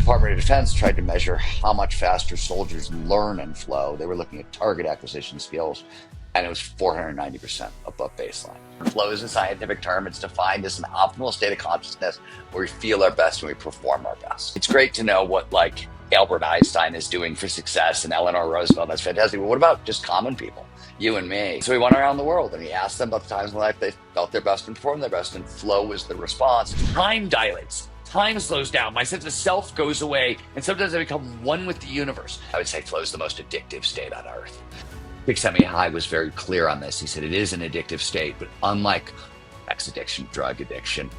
Department of Defense tried to measure how much faster soldiers learn in flow. They were looking at target acquisition skills, and it was 490% above baseline. Flow is a scientific term. It's defined as an optimal state of consciousness where we feel our best and we perform our best. It's great to know what like Albert Einstein is doing for success and Eleanor Roosevelt. That's fantastic. But what about just common people? You and me. So he went around the world and he asked them about the times in life they felt their best and performed their best, and flow was the response. Time dilates. Time slows down. My sense of self goes away, and sometimes I become one with the universe. I would say flow is the most addictive state on earth. Csikszentmihalyi was very clear on this. He said it is an addictive state, but unlike sex addiction, drug addiction,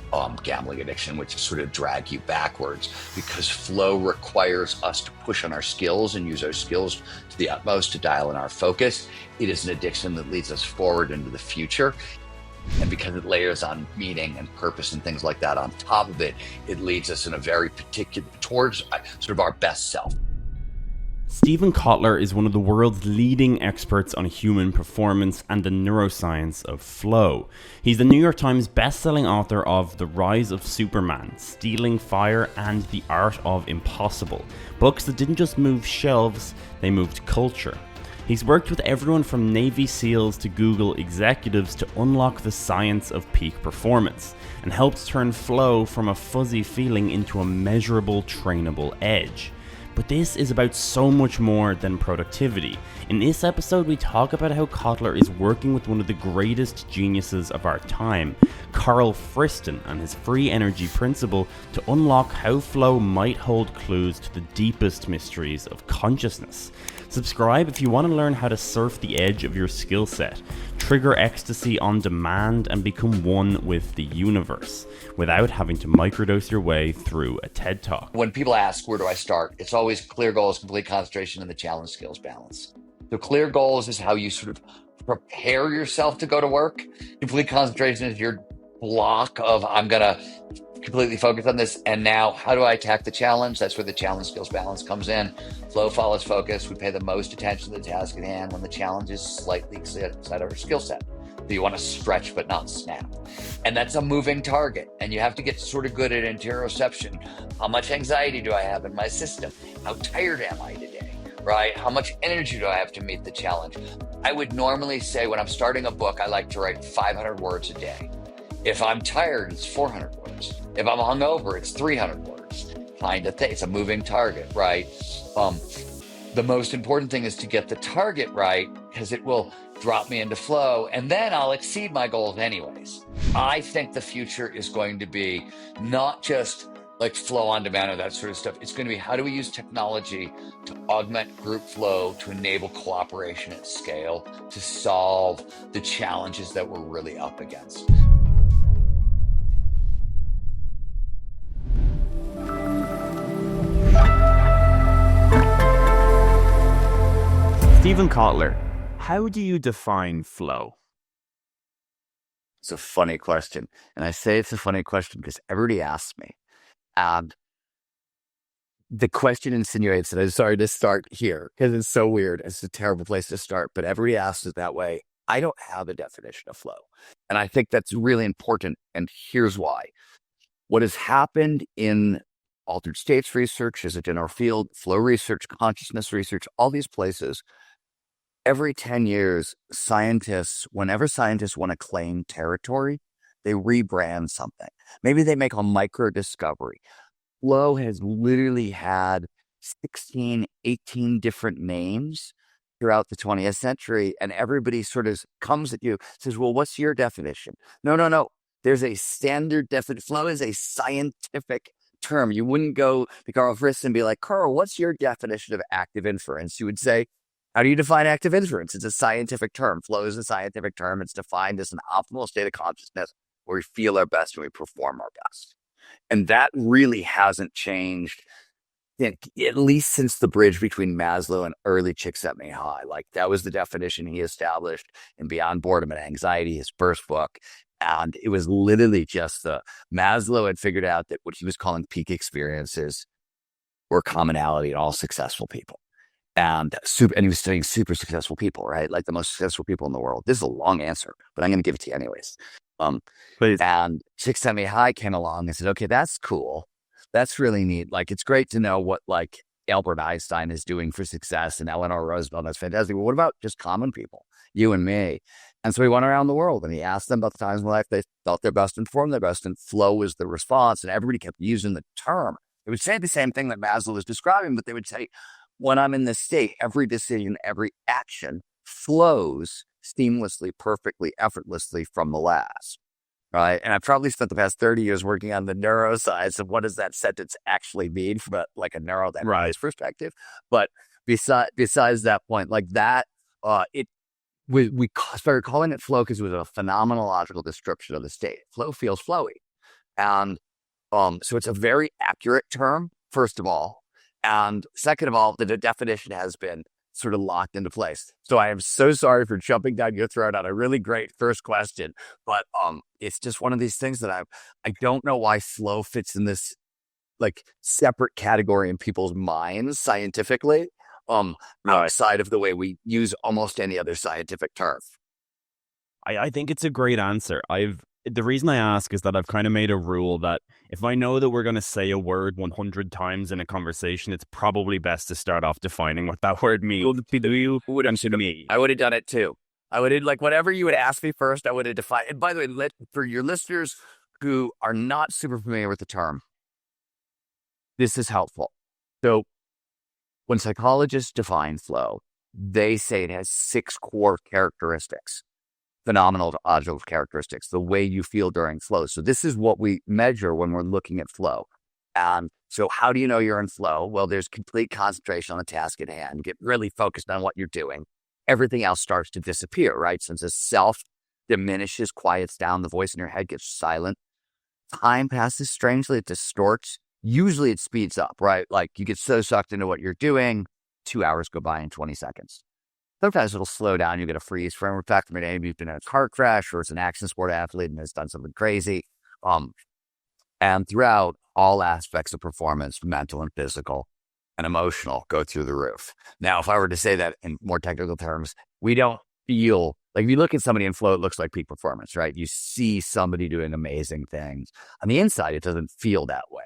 gambling addiction, which sort of drag you backwards, because flow requires us to push on our skills and use our skills to the utmost to dial in our focus. It is an addiction that leads us forward into the future. And because it layers on meaning and purpose and things like that on top of it, it leads us in a very particular, towards sort of our best self. Stephen Kotler is one of the world's leading experts on human performance and the neuroscience of flow. He's the New York Times bestselling author of The Rise of Superman, Stealing Fire, and The Art of Impossible. Books that didn't just move shelves, they moved culture. He's worked with everyone from Navy SEALs to Google executives to unlock the science of peak performance, and helped turn flow from a fuzzy feeling into a measurable, trainable edge. But this is about so much more than productivity. In this episode, we talk about how Kotler is working with one of the greatest geniuses of our time, Carl Friston, and his free energy principle to unlock how flow might hold clues to the deepest mysteries of consciousness. Subscribe if you want to learn how to surf the edge of your skill set, trigger ecstasy on demand, and become one with the universe without having to microdose your way through a TED Talk. When people ask, where do I start? It's always clear goals, complete concentration, and the challenge skills balance. So clear goals is how you sort of prepare yourself to go to work. Complete concentration is your block of, I'm going to completely focus on this. And now how do I attack the challenge? That's where the challenge skills balance comes in. Flow follows focus. We pay the most attention to the task at hand when the challenge is slightly outside of our skill set. So you want to stretch but not snap. And that's a moving target. And you have to get sort of good at interoception. How much anxiety do I have in my system? How tired am I today? Right? How much energy do I have to meet the challenge? I would normally say when I'm starting a book, I like to write 500 words a day. If I'm tired, it's 400 words. If I'm hungover, it's 300 words. Kind of thing. It's a moving target, right? The most important thing is to get the target right, because it will drop me into flow, and then I'll exceed my goals anyways. I think the future is going to be not just like flow on demand or that sort of stuff. It's going to be, how do we use technology to augment group flow, to enable cooperation at scale, to solve the challenges that we're really up against. Stephen Kotler, how do you define flow? It's a funny question. And I say it's a funny question because everybody asks me. And the question insinuates that I'm sorry to start here because it's so weird. It's a terrible place to start, but everybody asks it that way. I don't have a definition of flow. And I think that's really important. And here's why. What has happened in altered states research, as a general field, flow research, consciousness research, all these places, every 10 years, whenever scientists want to claim territory, they rebrand something. Maybe they make a micro discovery. Flow has literally had 16, 18 different names throughout the 20th century, and everybody sort of comes at you, says, well, what's your definition? No. There's a standard definition. Flow is a scientific term. You wouldn't go to Carl Friston and be like, Carl, what's your definition of active inference? You would say, how do you define active inference? It's a scientific term. Flow is a scientific term. It's defined as an optimal state of consciousness where we feel our best and we perform our best. And that really hasn't changed, at least since the bridge between Maslow and early Csikszentmihalyi. Like, that was the definition he established in Beyond Boredom and Anxiety, his first book. And it was literally just Maslow had figured out that what he was calling peak experiences were commonality in all successful people. And he was studying super successful people, right? Like the most successful people in the world. This is a long answer, but I'm going to give it to you anyways. Please. And Csikszentmihalyi came along and said, okay, that's cool. That's really neat. Like, it's great to know what like Albert Einstein is doing for success and Eleanor Roosevelt. That's fantastic. But what about just common people, you and me? And so he went around the world and he asked them about the times in life they felt their best informed, their best, and flow was the response. And everybody kept using the term. They would say the same thing that Maslow was describing, but they would say, when I'm in this state, every decision, every action flows seamlessly, perfectly, effortlessly from the last. Right. And I've probably spent the past 30 years working on the neuroscience of what does that sentence actually mean from like a neurodynamics perspective. But besides that point, like that, we started calling it flow because it was a phenomenological description of the state. Flow feels flowy. And so it's a very accurate term, first of all. And second of all, the definition has been sort of locked into place. So I am so sorry for jumping down your throat on a really great first question, but it's just one of these things that I don't know why flow fits in this like separate category in people's minds scientifically, outside of the way we use almost any other scientific term. I think it's a great answer. The reason I ask is that I've kind of made a rule that if I know that we're going to say a word 100 times in a conversation, it's probably best to start off defining what that word means. I would have done it too. I would have, like, whatever you would ask me first, I would have defined. And by the way, for your listeners who are not super familiar with the term, this is helpful. So when psychologists define flow, they say it has 6 core characteristics. Phenomenological characteristics, the way you feel during flow. So this is what we measure when we're looking at flow. So how do you know you're in flow? Well, there's complete concentration on the task at hand. Get really focused on what you're doing. Everything else starts to disappear, right? Since the self diminishes, quiets down, the voice in your head gets silent. Time passes strangely, it distorts. Usually it speeds up, right? Like you get so sucked into what you're doing, 2 hours go by in 20 seconds. Sometimes it'll slow down. You get a freeze frame. In fact, maybe you've been in a car crash or it's an action sport athlete and has done something crazy. And throughout, all aspects of performance, mental and physical and emotional, go through the roof. Now, if I were to say that in more technical terms, we don't feel like if you look at somebody in flow, it looks like peak performance, right? You see somebody doing amazing things. On the inside, it doesn't feel that way.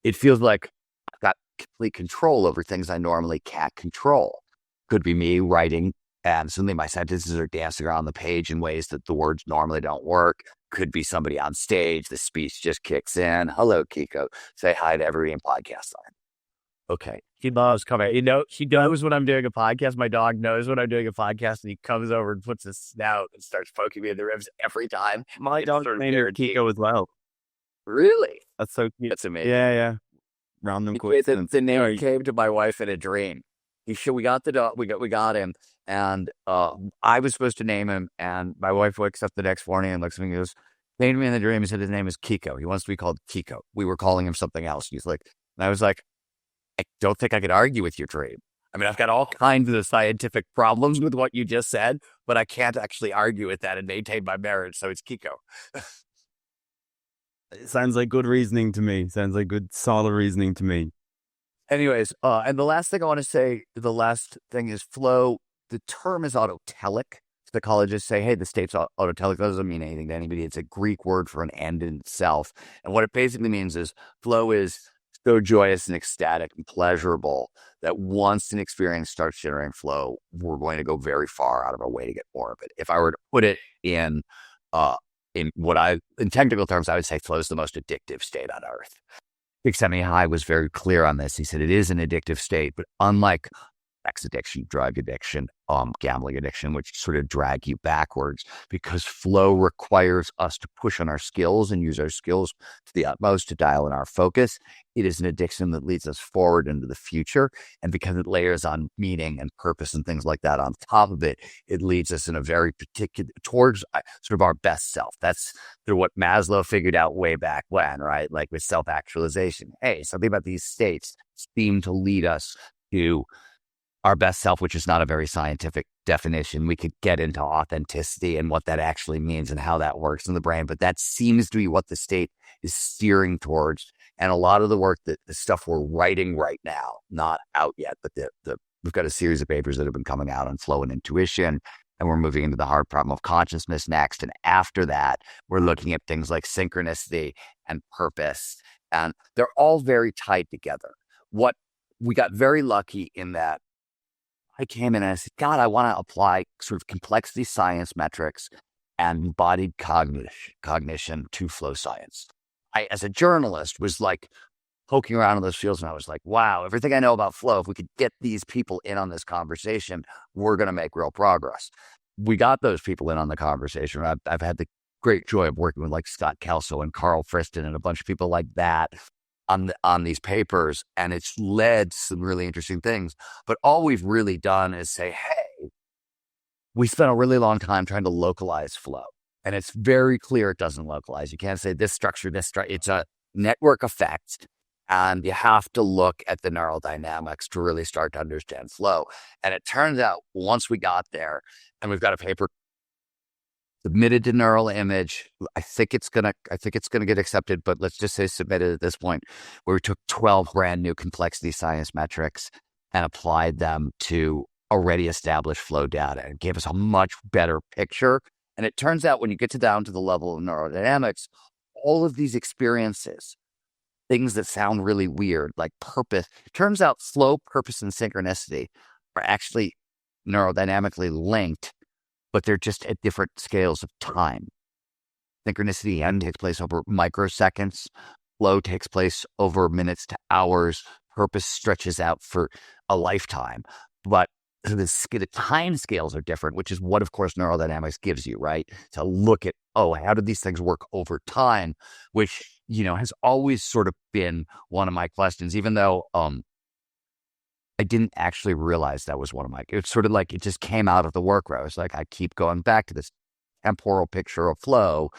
It feels like I've got complete control over things I normally can't control. Could be me writing, and suddenly my sentences are dancing around the page in ways that the words normally don't work. Could be somebody on stage. The speech just kicks in. Hello, Kiko. Say hi to everybody in podcast line. Okay. He loves coming. He knows when I'm doing a podcast. My dog knows when I'm doing a podcast, and he comes over and puts his snout and starts poking me in the ribs every time. My dog's name is Kiko as well. Really? That's so cute. That's amazing. Yeah. Random coincidence. The name came to my wife in a dream. We got the dog. We got him, and I was supposed to name him. And my wife wakes up the next morning and looks at me and goes, "Named me in the dream." He said his name is Kiko. He wants to be called Kiko. We were calling him something else. He's like, and I was like, I don't think I could argue with your dream. I mean, I've got all kinds of scientific problems with what you just said, but I can't actually argue with that and maintain my marriage. So it's Kiko. It sounds like good reasoning to me. Sounds like good, solid reasoning to me. Anyways, and the last thing I want to say, the last thing is flow. The term is autotelic. Psychologists say, hey, the state's autotelic. That doesn't mean anything to anybody. It's a Greek word for an end in itself. And what it basically means is flow is so joyous and ecstatic and pleasurable that once an experience starts generating flow, we're going to go very far out of our way to get more of it. If I were to put it in technical terms, I would say flow is the most addictive state on earth. Csikszentmihalyi was very clear on this. He said it is an addictive state, but unlike sex addiction, drug addiction, gambling addiction, which sort of drag you backwards, because flow requires us to push on our skills and use our skills to the utmost to dial in our focus. It is an addiction that leads us forward into the future. And because it layers on meaning and purpose and things like that on top of it, it leads us in a very particular, towards sort of our best self. That's sort of what Maslow figured out way back when, right? Like with self-actualization. Hey, something about these states seem to lead us to our best self, which is not a very scientific definition. We could get into authenticity and what that actually means and how that works in the brain, but that seems to be what the state is steering towards. And a lot of the work, the stuff we're writing right now, not out yet, but we've got a series of papers that have been coming out on flow and intuition, and we're moving into the hard problem of consciousness next. And after that, we're looking at things like synchronicity and purpose And they're all very tied together. What we got very lucky in that I came in and I said, God, I want to apply sort of complexity science metrics and embodied cognition to flow science. I, as a journalist, was like poking around in those fields, and I was like, wow, everything I know about flow, if we could get these people in on this conversation, we're going to make real progress. We got those people in on the conversation. I've had the great joy of working with like Scott Kelso and Carl Friston and a bunch of people like that on these papers, and it's led to some really interesting things. But all we've really done is say, hey, we spent a really long time trying to localize flow. And it's very clear it doesn't localize. You can't say this structure, it's a network effect. And you have to look at the neurodynamics to really start to understand flow. And it turns out once we got there, and we've got a paper submitted to Neural Image, I think it's gonna get accepted, but let's just say submitted at this point, where we took 12 brand new complexity science metrics and applied them to already established flow data, and gave us a much better picture. And it turns out when you get down to the level of neurodynamics, all of these experiences, things that sound really weird, like purpose, it turns out flow, purpose, and synchronicity are actually neurodynamically linked, but they're just at different scales of time. Synchronicity takes place over microseconds. Flow takes place over minutes to hours. Purpose stretches out for a lifetime. But the time scales are different, which is what, of course, neurodynamics gives you, right? To look at, how do these things work over time, which, has always sort of been one of my questions, even though I didn't actually realize that was one of it's sort of like it just came out of the work where I was like, I keep going back to this temporal picture of flow,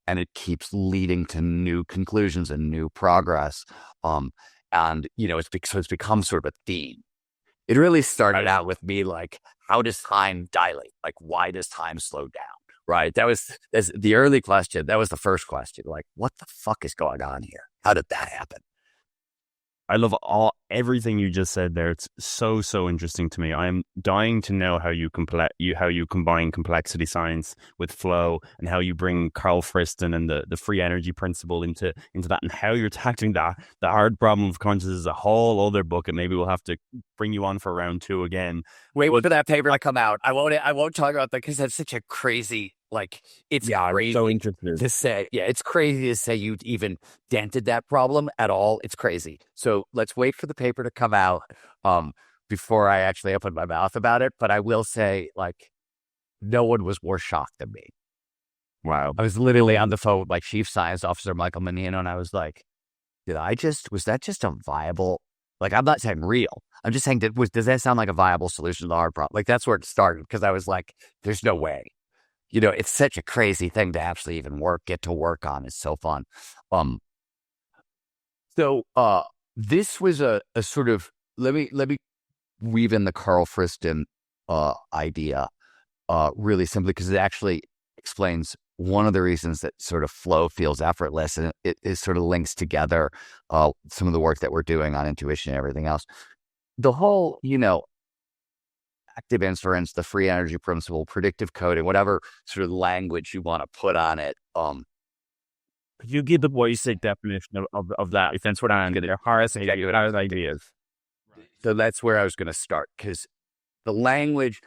and it keeps leading to new conclusions and new progress. And, it's become sort of a theme. It really started out with me like, how does time dilate? Like, why does time slow down? Right? That was the early question. That was the first question. Like, what the fuck is going on here? How did that happen? I love everything you just said there. It's so interesting to me. I'm dying to know how you combine complexity science with flow, and how you bring Carl Friston and the free energy principle into that, and how you're tackling the hard problem of consciousness is a whole other book, and maybe we'll have to bring you on for round 2 again. Wait for that paper to come out. I won't talk about that because that's such a crazy, it's crazy so interesting to say. Yeah, it's crazy to say you even dented that problem at all. It's crazy. So let's wait for the paper to come out before I actually open my mouth about it. But I will say, no one was more shocked than me. Wow. I was literally on the phone with my chief science officer, Michael Menino, and I was like, was that just a viable, I'm not saying real. I'm just saying, does that sound like a viable solution to the hard problem? That's where it started, because I was like, there's no way. It's such a crazy thing to actually even get to work on. It's so fun. So this was a sort of, let me weave in the Carl Friston idea really simply, because it actually explains one of the reasons that sort of flow feels effortless, and it sort of links together some of the work that we're doing on intuition and everything else. The whole, active inference, the free energy principle, predictive coding, whatever sort of language you want to put on it. Could you give the basic definition of that? If that's what I'm going to harness ideas. So that's where I was going to start, because the language,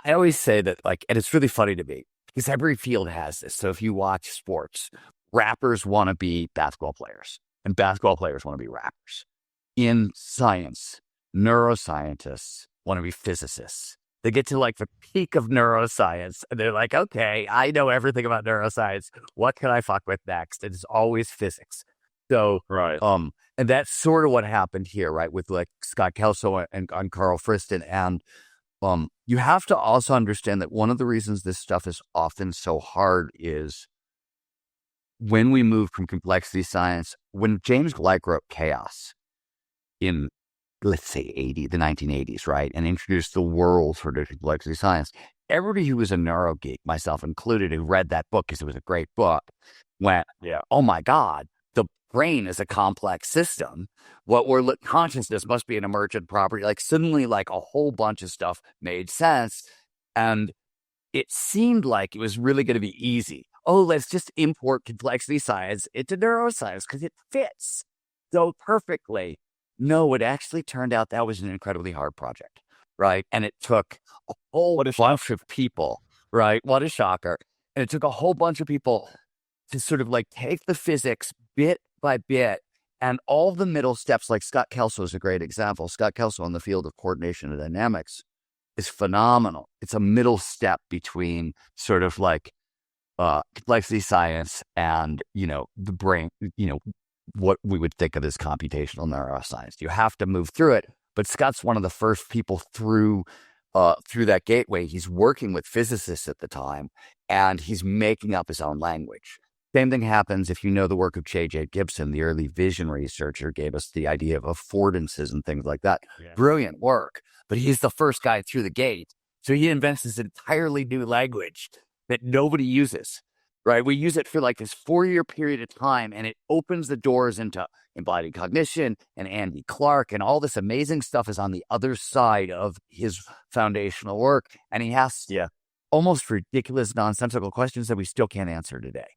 I always say that, and it's really funny to me, because every field has this. So if you watch sports, rappers want to be basketball players, and basketball players want to be rappers. In science, neuroscientists want to be physicists. They get to the peak of neuroscience, and they're like, okay, I know everything about neuroscience. What can I fuck with next? And it's always physics. So, right. And that's sort of what happened here, right? With Scott Kelso and Carl Friston. And you have to also understand that one of the reasons this stuff is often so hard is when we move from complexity science, when James Gleick wrote Chaos in, let's say, the 1980s, right? And introduced the world sort of complexity science. Everybody who was a neuro geek, myself included, who read that book because it was a great book, went, oh my God, the brain is a complex system. Consciousness must be an emergent property. Suddenly, a whole bunch of stuff made sense. And it seemed like it was really going to be easy. oh, let's just import complexity science into neuroscience because it fits so perfectly. No, it actually turned out that was an incredibly hard project, right? And it took a whole bunch of people, right? What a shocker. And it took a whole bunch of people to sort of like take the physics bit by bit and all the middle steps. Like Scott Kelso is a great example. Scott Kelso in the field of coordination and dynamics is phenomenal. It's a middle step between sort of like complexity science and, the brain, what we would think of as computational neuroscience. You have to move through it. But Scott's one of the first people through that gateway. He's working with physicists at the time, and he's making up his own language. Same thing happens if you know the work of J.J. Gibson, the early vision researcher, gave us the idea of affordances and things like that. Yeah. Brilliant work. But he's the first guy through the gate. So he invents this entirely new language that nobody uses, right? We use it for like this 4-year period of time, and it opens the doors into embodied cognition and Andy Clark, and all this amazing stuff is on the other side of his foundational work. And he has almost ridiculous, nonsensical questions that we still can't answer today,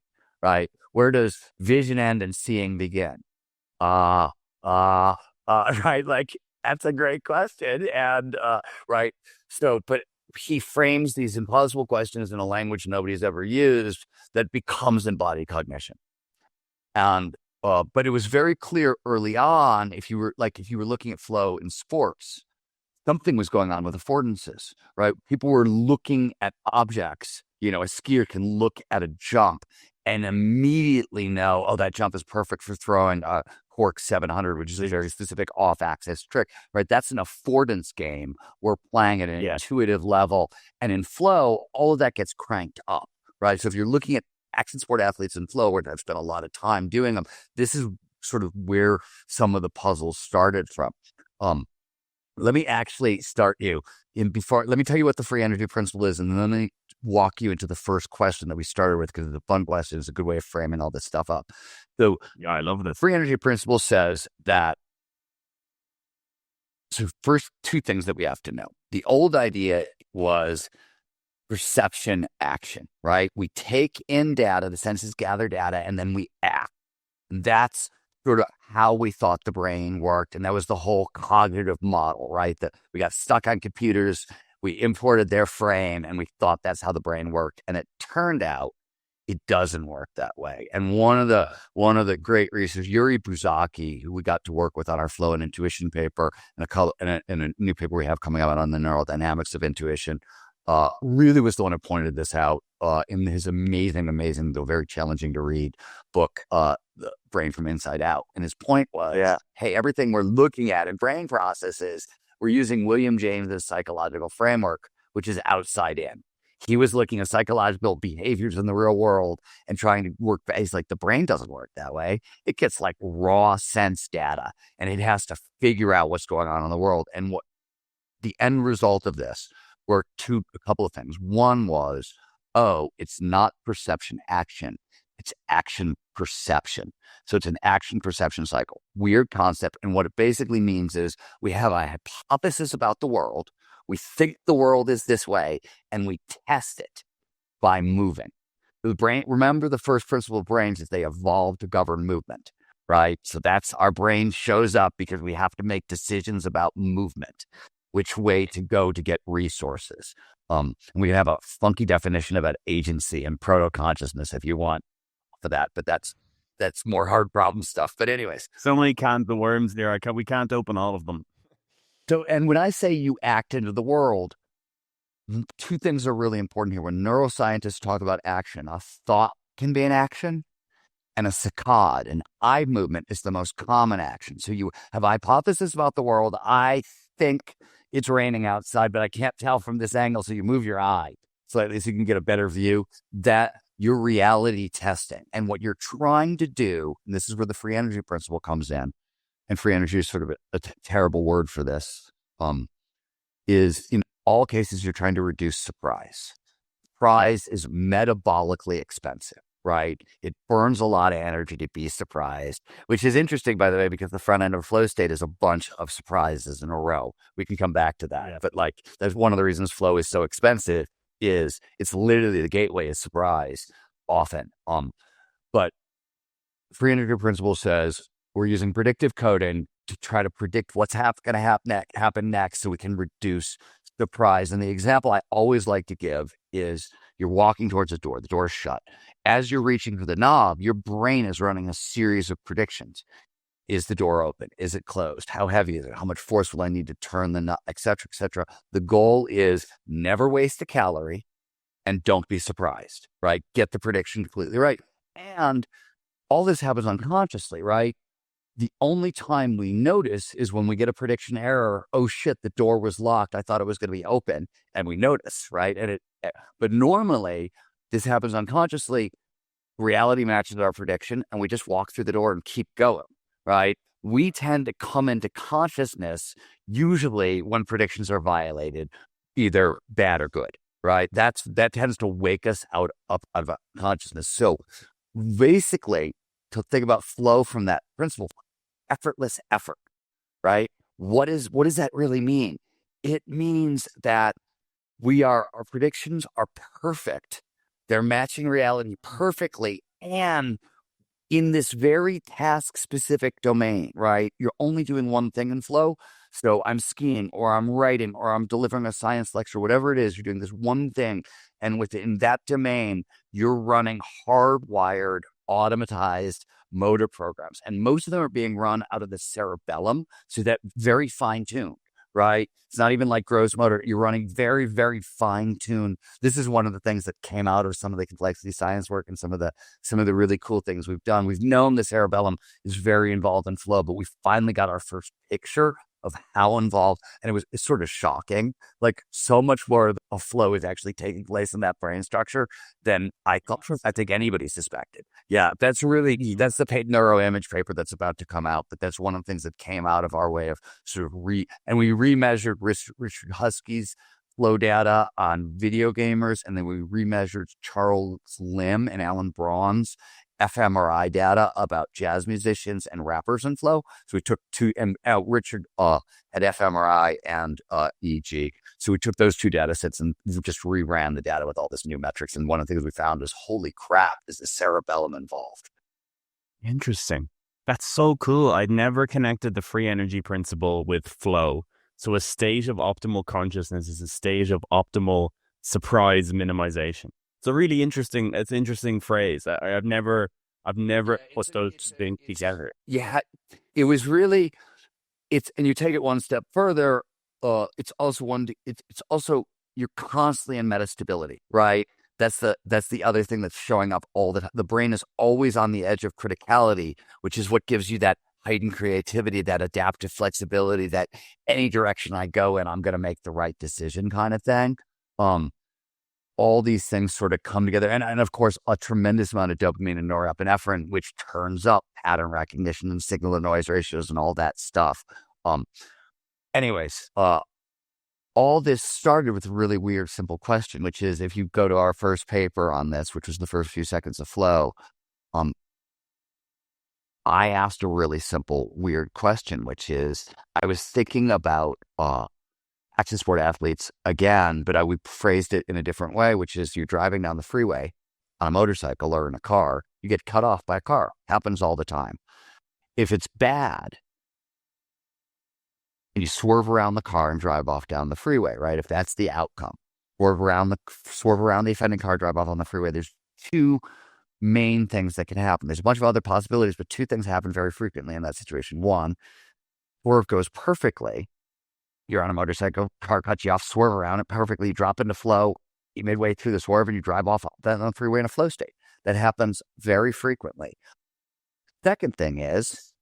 right? Where does vision end and seeing begin? Right? Like, that's a great question. And, right. So, but he frames these impossible questions in a language nobody's ever used that becomes embodied cognition. And, but it was very clear early on, if you were looking at flow in sports, something was going on with affordances, right? People were looking at objects. A skier can look at a jump and immediately know, oh, that jump is perfect for throwing a cork 700, which is a very specific off-axis trick, right? That's an affordance game. We're playing at an intuitive level. And in flow, all of that gets cranked up, right? So if you're looking at action sport athletes in flow, where I've spent a lot of time doing them, this is sort of where some of the puzzles started from. Let me actually start you in before. Let me tell you what the free energy principle is, and then let me walk you into the first question that we started with, because it's a fun question. It's a good way of framing all this stuff up. So, I love this. Free energy principle says that. So, first, two things that we have to know. The old idea was perception action, right? We take in data, the senses gather data, and then we act. And that's sort of how we thought the brain worked. And that was the whole cognitive model, right? That we got stuck on computers, we imported their frame, and we thought that's how the brain worked. And it turned out it doesn't work that way. And one of the great researchers, Yuri Buzaki, who we got to work with on our flow and intuition paper, and a new paper we have coming out on the neurodynamics of intuition, really was the one who pointed this out in his amazing, though very challenging to read book, The Brain from Inside Out. And his point was, hey, everything we're looking at in brain processes, we're using William James's psychological framework, which is outside in. He was looking at psychological behaviors in the real world and trying to work. He's like, the brain doesn't work that way. It gets like raw sense data, and it has to figure out what's going on in the world. And what the end result of this were a couple of things. One was, it's not perception action, it's action perception. So it's an action perception cycle. Weird concept. And what it basically means is we have a hypothesis about the world. We think the world is this way, and we test it by moving. The brain, remember, the first principle of brains is they evolve to govern movement, right? So that's our brain shows up because we have to make decisions about movement, which way to go to get resources. And we have a funky definition about agency and proto-consciousness if you want for that, but that's more hard problem stuff. But anyways. So many cans of worms there. We can't open all of them. So, and when I say you act into the world, two things are really important here. When neuroscientists talk about action, a thought can be an action, and a saccade, an eye movement, is the most common action. So you have a hypothesis about the world. I think it's raining outside, but I can't tell from this angle. So you move your eye so at least you can get a better view. That you're reality testing. And what you're trying to do, and this is where the free energy principle comes in, and free energy is sort of a terrible word for this, is in all cases, you're trying to reduce surprise. Surprise is metabolically expensive, right? It burns a lot of energy to be surprised, which is interesting, by the way, because the front end of flow state is a bunch of surprises in a row. We can come back to that. Yeah. But like, that's one of the reasons flow is so expensive, is it's literally the gateway is surprise. often. But free energy principle says we're using predictive coding to try to predict what's going to happen next so we can reduce surprise. And the example I always like to give is you're walking towards a door. The door is shut. As you're reaching for the knob, your brain is running a series of predictions. Is the door open? Is it closed? How heavy is it? How much force will I need to turn the knob, et cetera, et cetera? The goal is never waste a calorie and don't be surprised, right? Get the prediction completely right. And all this happens unconsciously, right? The only time we notice is when we get a prediction error. Oh shit, the door was locked. I thought it was going to be open, and we notice, right? But normally this happens unconsciously. Reality matches our prediction, and we just walk through the door and keep going, right? We tend to come into consciousness usually when predictions are violated, either bad or good, right? That tends to wake us out of consciousness. So basically, to think about flow from that principle, effortless effort, right? What does that really mean? It means that our predictions are perfect. They're matching reality perfectly. And in this very task-specific domain, right? You're only doing one thing in flow. So I'm skiing, or I'm writing, or I'm delivering a science lecture, whatever it is, you're doing this one thing. And within that domain, you're running hardwired, automatized motor programs. And most of them are being run out of the cerebellum. So that very fine-tuned, right? It's not even like gross motor. You're running very, very fine-tuned. This is one of the things that came out of some of the complexity science work and some of the really cool things we've done. We've known the cerebellum is very involved in flow, but we finally got our first picture of how involved, and it's sort of shocking. Like, so much more of flow is actually taking place in that brain structure than I think anybody suspected. Yeah, that's the paid neuroimage paper that's about to come out, but that's one of the things that came out of our way of sort of we remeasured Richard Husky's flow data on video gamers, and then we remeasured Charles Lim and Alan Braun's fMRI data about jazz musicians and rappers in flow. So we took and Richard had fMRI and EEG. So we took those two data sets and just reran the data with all this new metrics. And one of the things we found is, holy crap, is the cerebellum involved? Interesting. That's so cool. I'd never connected the free energy principle with flow. So a state of optimal consciousness is a state of optimal surprise minimization. It's a really interesting, it's an interesting phrase. I've never put those things together. Yeah, it was really, and you take it one step further, it's also, you're constantly in metastability, right? That's the other thing that's showing up all the time. The brain is always on the edge of criticality, which is what gives you that heightened creativity, that adaptive flexibility, that any direction I go in, I'm going to make the right decision kind of thing. All these things sort of come together. And of course, a tremendous amount of dopamine and norepinephrine, which turns up pattern recognition and signal to noise ratios and all that stuff. Anyways, all this started with a really weird, simple question, which is, if you go to our first paper on this, which was the first few seconds of flow, I asked a really simple, weird question, which is, I was thinking about action sport athletes again, but we phrased it in a different way, which is, you're driving down the freeway on a motorcycle or in a car, you get cut off by a car. Happens all the time. If it's bad, and you swerve around the car and drive off down the freeway, right? If that's the outcome, swerve around the offending car, drive off on the freeway. There's two main things that can happen. There's a bunch of other possibilities, but two things happen very frequently in that situation. One, swerve goes perfectly. You're on a motorcycle, car cuts you off, swerve around it perfectly, you drop into flow, you midway through the swerve, and you drive off on the freeway in a flow state. That happens very frequently. Second thing is,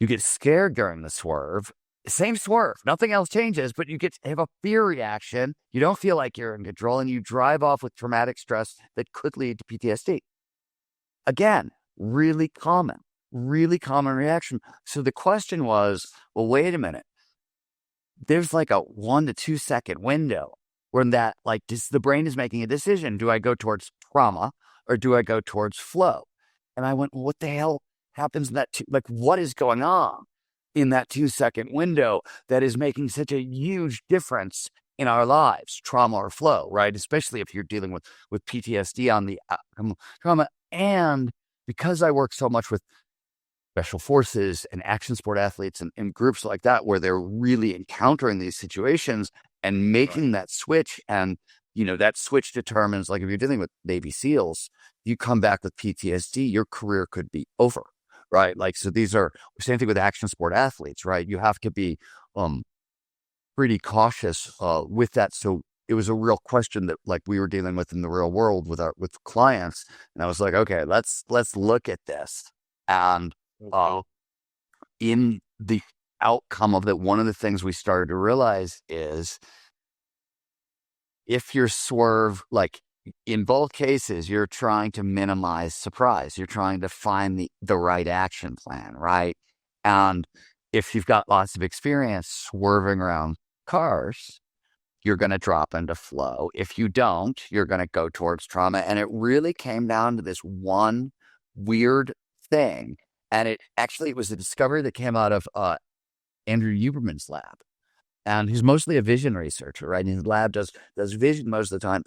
you get scared during the swerve. Same swerve, nothing else changes, but you have a fear reaction. You don't feel like you're in control, and you drive off with traumatic stress that could lead to PTSD. Again, really common reaction. So the question was, well, wait a minute. There's like a 1 to 2 second window where the brain is making a decision. Do I go towards trauma or do I go towards flow? And I went, well, what the hell happens in that? What is going on in that 2 second window that is making such a huge difference in our lives, trauma or flow, right? Especially if you're dealing with PTSD on the trauma. And because I work so much with special forces and action sport athletes and groups like that, where they're really encountering these situations and making that switch. And, that switch determines, like if you're dealing with Navy SEALs, you come back with PTSD, your career could be over, right? Like, so these are same thing with action sport athletes, right? You have to be pretty cautious with that. So it was a real question that like we were dealing with in the real world with clients. And I was like, okay, let's look at this. And in the outcome of that, one of the things we started to realize is if you're like in both cases, you're trying to minimize surprise. You're trying to find the right action plan, right? And if you've got lots of experience swerving around cars, you're going to drop into flow. If you don't, you're going to go towards trauma. And it really came down to this one weird thing. And it was a discovery that came out of Andrew Huberman's lab. And he's mostly a vision researcher, right? And his lab does vision most of the time.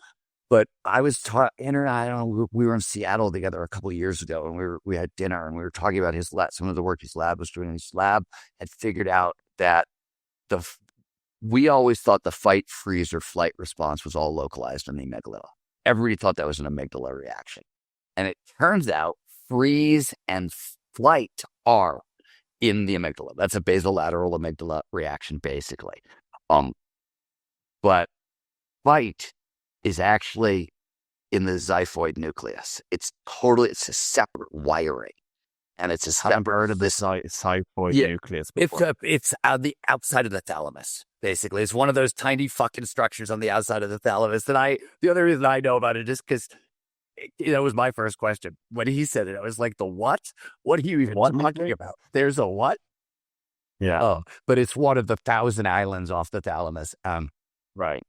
But I was Andrew and I don't know, we were in Seattle together a couple of years ago, and we had dinner, and we were talking about his lab, some of the work his lab was doing. His lab had figured out that we always thought the fight, freeze, or flight response was all localized in the amygdala. Everybody thought that was an amygdala reaction. And it turns out freeze and flight are in the amygdala. That's a basolateral amygdala reaction, basically. But fight is actually in the xiphoid nucleus. It's a separate wiring. And it's a separate of the xiphoid nucleus before. It's on the outside of the thalamus, basically. It's one of those tiny fucking structures on the outside of the thalamus. And the other reason I know about it is because that was my first question. When he said it, I was like, the what? What are you even talking about? There's a what? Yeah. Oh, but it's one of the 1,000 islands off the thalamus. Right.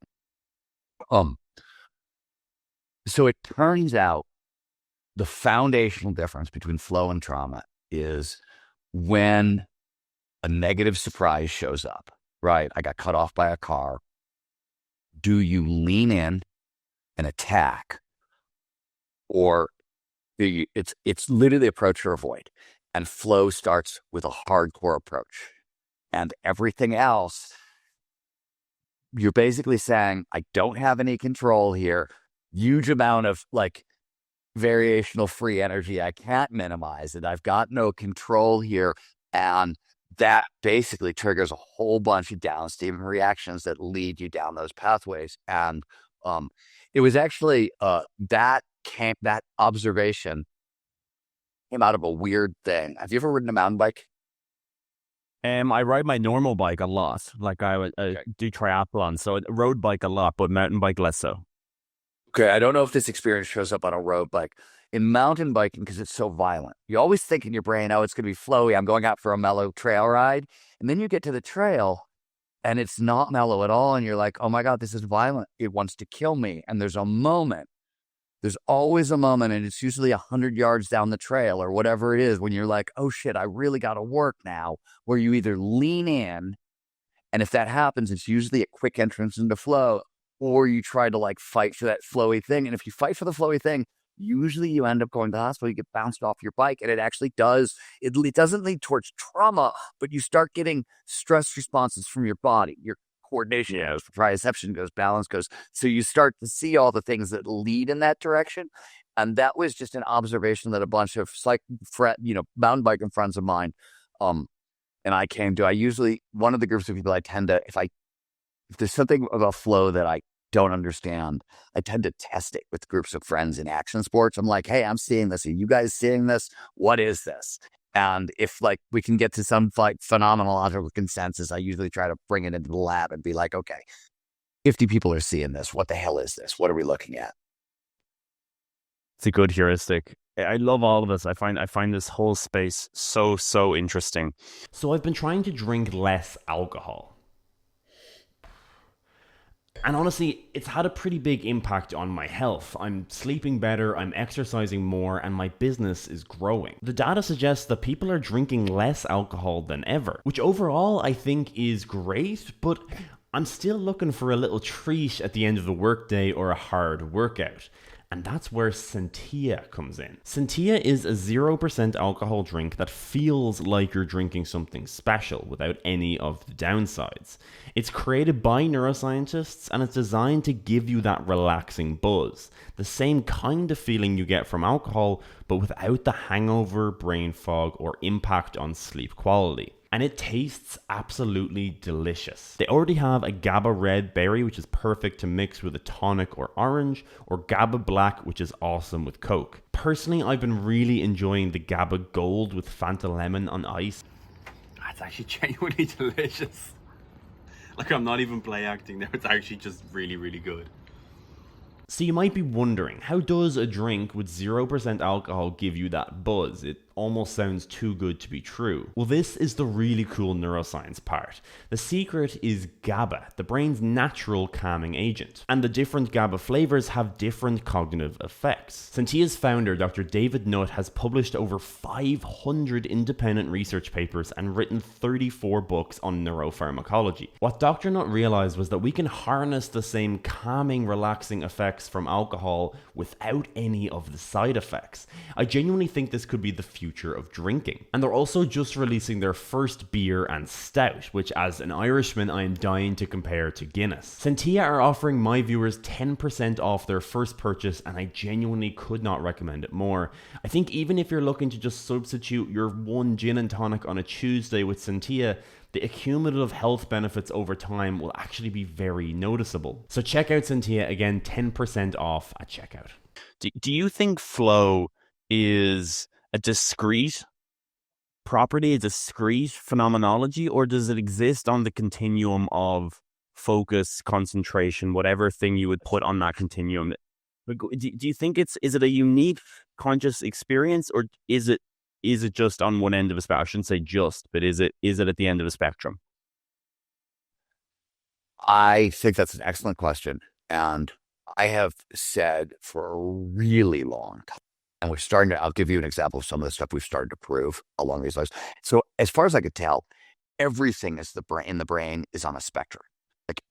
So it turns out the foundational difference between flow and trauma is when a negative surprise shows up, right? I got cut off by a car. Do you lean in and attack? Or it's literally approach or avoid. And flow starts with a hardcore approach. And everything else, you're basically saying, I don't have any control here. Huge amount of like variational free energy. I can't minimize it. I've got no control here. And that basically triggers a whole bunch of downstream reactions that lead you down those pathways. And it was actually that observation came out of a weird thing. Have you ever ridden a mountain bike? I ride my normal bike a lot. Like I would do triathlon, so road bike a lot, but mountain bike less so. Okay, I don't know if this experience shows up on a road bike. In mountain biking, because it's so violent, you always think in your brain, oh, it's going to be flowy. I'm going out for a mellow trail ride. And then you get to the trail, and it's not mellow at all. And you're like, oh my God, this is violent. It wants to kill me. And there's always a moment, and it's usually 100 yards down the trail or whatever it is, when you're like, oh shit, I really got to work now, where you either lean in, and if that happens, it's usually a quick entrance into flow, or you try to like fight for that flowy thing. And if you fight for the flowy thing, usually you end up going to the hospital, you get bounced off your bike, and it actually does. It doesn't lead towards trauma, but you start getting stress responses from your body. Your coordination goes, proprioception goes, balance goes. So you start to see all the things that lead in that direction. And that was just an observation that a bunch of mountain biking friends of mine, and I came to. I usually, one of the groups of people I tend to, if there's something about flow that I don't understand, I tend to test it with groups of friends in action sports. I'm like, hey, I'm seeing this. Are you guys seeing this? What is this? And if like we can get to some like phenomenological consensus, I usually try to bring it into the lab and be like, okay, 50 people are seeing this. What the hell is this? What are we looking at? It's a good heuristic. I love all of this. I find this whole space so interesting. So I've been trying to drink less alcohol. And honestly, it's had a pretty big impact on my health. I'm sleeping better, I'm exercising more, and my business is growing. The data suggests that people are drinking less alcohol than ever, which overall I think is great, but I'm still looking for a little treat at the end of the workday or a hard workout. And that's where Sentia comes in. Sentia is a 0% alcohol drink that feels like you're drinking something special without any of the downsides. It's created by neuroscientists and it's designed to give you that relaxing buzz, the same kind of feeling you get from alcohol, but without the hangover, brain fog, or impact on sleep quality. And it tastes absolutely delicious. They already have a GABA red berry, which is perfect to mix with a tonic or orange, or GABA black, which is awesome with Coke. Personally, I've been really enjoying the GABA gold with Fanta lemon on ice. It's actually genuinely delicious. Like, I'm not even play acting there. It's actually just really, really good. So you might be wondering, how does a drink with 0% alcohol give you that buzz? It almost sounds too good to be true. Well, this is the really cool neuroscience part. The secret is GABA, the brain's natural calming agent. And the different GABA flavors have different cognitive effects. Sentia's founder, Dr. David Nutt, has published over 500 independent research papers and written 34 books on neuropharmacology. What Dr. Nutt realized was that we can harness the same calming, relaxing effects from alcohol without any of the side effects. I genuinely think this could be the future of drinking. And they're also just releasing their first beer and stout, which as an Irishman I am dying to compare to Guinness. Sentia are offering my viewers 10% off their first purchase, and I genuinely could not recommend it more. I think even if you're looking to just substitute your one gin and tonic on a Tuesday with Sentia, the cumulative health benefits over time will actually be very noticeable. So check out Sentia, again, 10% off at checkout. Do you think flow is a discrete property, a discrete phenomenology, or does it exist on the continuum of focus, concentration, whatever thing you would put on that continuum? Do you think is it a unique conscious experience, or is it just on one end of a spectrum? I shouldn't say just, but is it at the end of a spectrum? I think that's an excellent question. And I have said for a really long time, and I'll give you an example of some of the stuff we've started to prove along these lines. So as far as I could tell, everything in the brain is on a spectrum. Like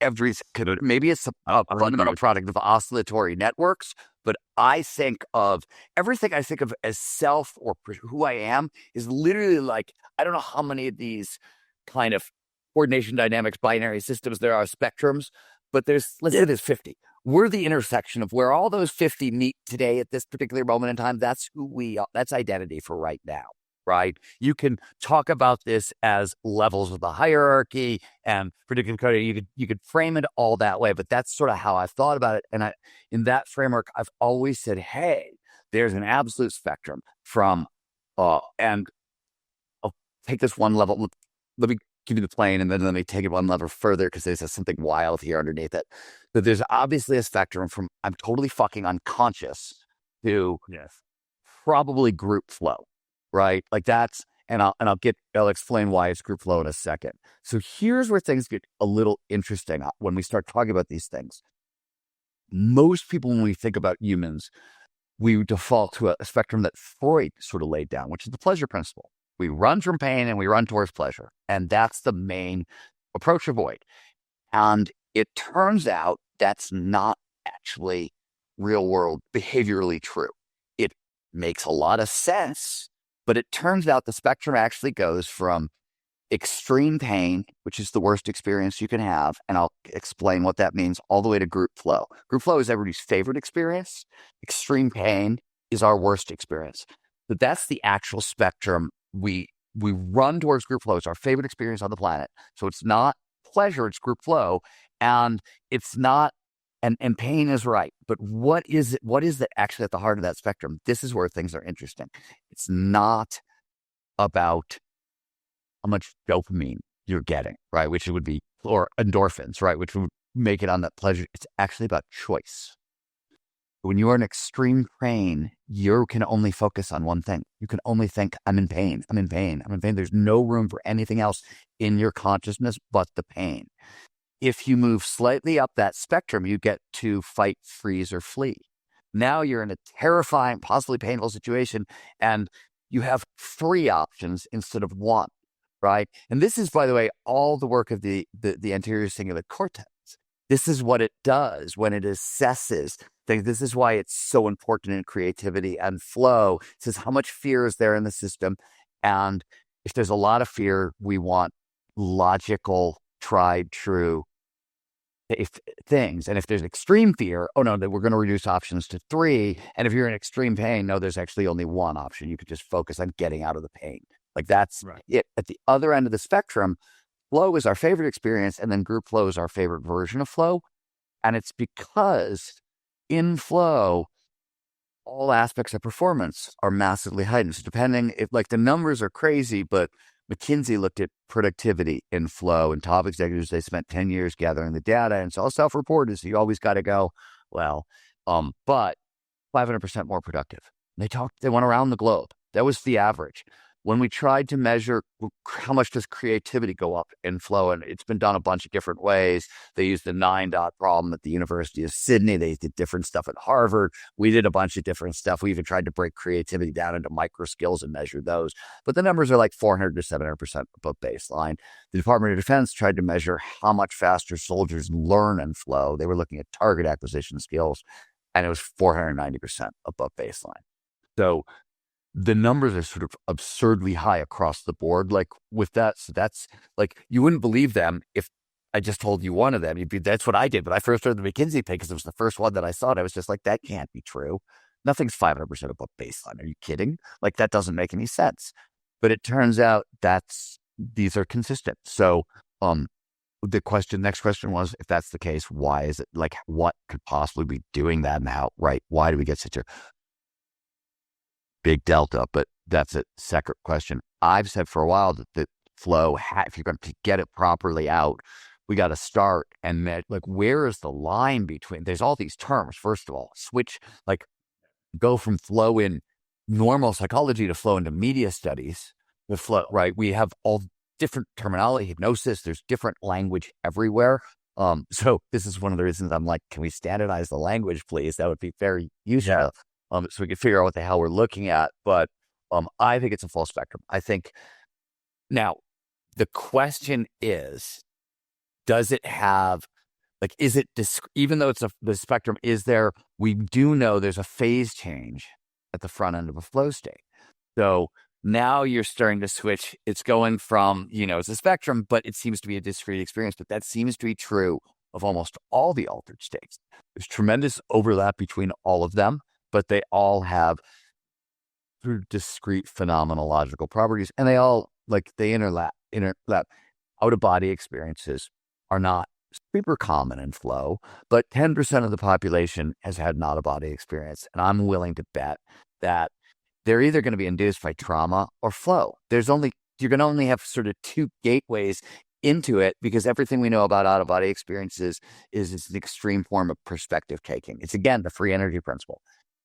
maybe it's a fundamental product of oscillatory networks, but I think of everything I think of as self or who I am is literally like, I don't know how many of these kind of coordination dynamics, binary systems there are spectrums, but let's say there's 50. We're the intersection of where all those 50 meet today at this particular moment in time. That's who we are. That's identity for right now, right? You can talk about this as levels of the hierarchy and predictive coding. You could frame it all that way, but that's sort of how I've thought about it. And in that framework, I've always said, hey, there's an absolute spectrum from, and I'll take this one level. Let me give you the plane, and then let me take it one level further because there's something wild here underneath it. But there's obviously a spectrum from I'm totally fucking unconscious to probably group flow, right? Like that's, and I'll explain why it's group flow in a second. So here's where things get a little interesting when we start talking about these things. Most people, when we think about humans, we default to a spectrum that Freud sort of laid down, which is the pleasure principle. We run from pain and we run towards pleasure. And that's the main approach to avoid. And it turns out that's not actually real world behaviorally true. It makes a lot of sense, but it turns out the spectrum actually goes from extreme pain, which is the worst experience you can have, and I'll explain what that means, all the way to group flow. Group flow is everybody's favorite experience. Extreme pain is our worst experience. But that's the actual spectrum. We run towards group flow. It's our favorite experience on the planet. So it's not pleasure, it's group flow. And it's not, and pain is right. But what is it? What is that actually at the heart of that spectrum? This is where things are interesting. It's not about how much dopamine you're getting, right? Which it would be, or endorphins, right? Which would make it on that pleasure. It's actually about choice. When you are in extreme pain, you can only focus on one thing. You can only think, I'm in pain, I'm in pain, I'm in pain. There's no room for anything else in your consciousness but the pain. If you move slightly up that spectrum, you get to fight, freeze, or flee. Now you're in a terrifying, possibly painful situation, and you have 3 options instead of 1. right? And this is, by the way, all the work of the anterior cingulate cortex. This is what it does when it assesses things. This is why it's so important in creativity and flow. It says how much fear is there in the system. And if there's a lot of fear, we want logical, tried, true things. And if there's extreme fear, oh no, that we're going to reduce options to 3. And if you're in extreme pain, no, there's actually only one option. You could just focus on getting out of the pain. Like that's Right. it. At the other end of the spectrum, flow is our favorite experience, and then group flow is our favorite version of flow. And it's because in flow, all aspects of performance are massively heightened. So depending if like the numbers are crazy, but McKinsey looked at productivity in flow, and top executives, they spent 10 years gathering the data, and it's all self-reported. So you always got to go, well, but 500% more productive. They went around the globe. That was the average. When we tried to measure how much does creativity go up in flow, and it's been done a bunch of different ways. They used the 9-dot problem at the University of Sydney. They did different stuff at Harvard. We did a bunch of different stuff. We even tried to break creativity down into micro skills and measure those. But the numbers are like 400 to 700% above baseline. The Department of Defense tried to measure how much faster soldiers learn in flow. They were looking at target acquisition skills, and it was 490% above baseline. So the numbers are sort of absurdly high across the board. Like with that, so that's like, you wouldn't believe them if I just told you one of them. That's what I did. But I first started the McKinsey pay because it was the first one that I saw. And I was just like, that can't be true. Nothing's 500% above baseline. Are you kidding? Like that doesn't make any sense. But it turns out these are consistent. So the next question was, if that's the case, why is it, like, what could possibly be doing that, and how, right? Why do we get such a big delta? But that's a separate question. I've said for a while that the flow, if you're going to get it properly out, we got to start and like, where is the line between, there's all these terms. First of all, go from flow in normal psychology to flow into media studies. The flow, right? We have all different terminology, hypnosis, there's different language everywhere. So this is one of the reasons I'm like, can we standardize the language, please? That would be very useful. Yeah. So we can figure out what the hell we're looking at. But I think it's a full spectrum. I think now the question is, does it have, like, is it, even though it's the spectrum is there, we do know there's a phase change at the front end of a flow state. So now you're starting to switch. It's going from, it's a spectrum, but it seems to be a discrete experience. But that seems to be true of almost all the altered states. There's tremendous overlap between all of them, but they all have sort of discrete phenomenological properties, and they all, like, they interlap. Out-of-body experiences are not super common in flow, but 10% of the population has had an out-of-body experience, and I'm willing to bet that they're either going to be induced by trauma or flow. You're going to only have sort of 2 gateways into it, because everything we know about out-of-body experiences is an extreme form of perspective taking. It's, again, the free energy principle.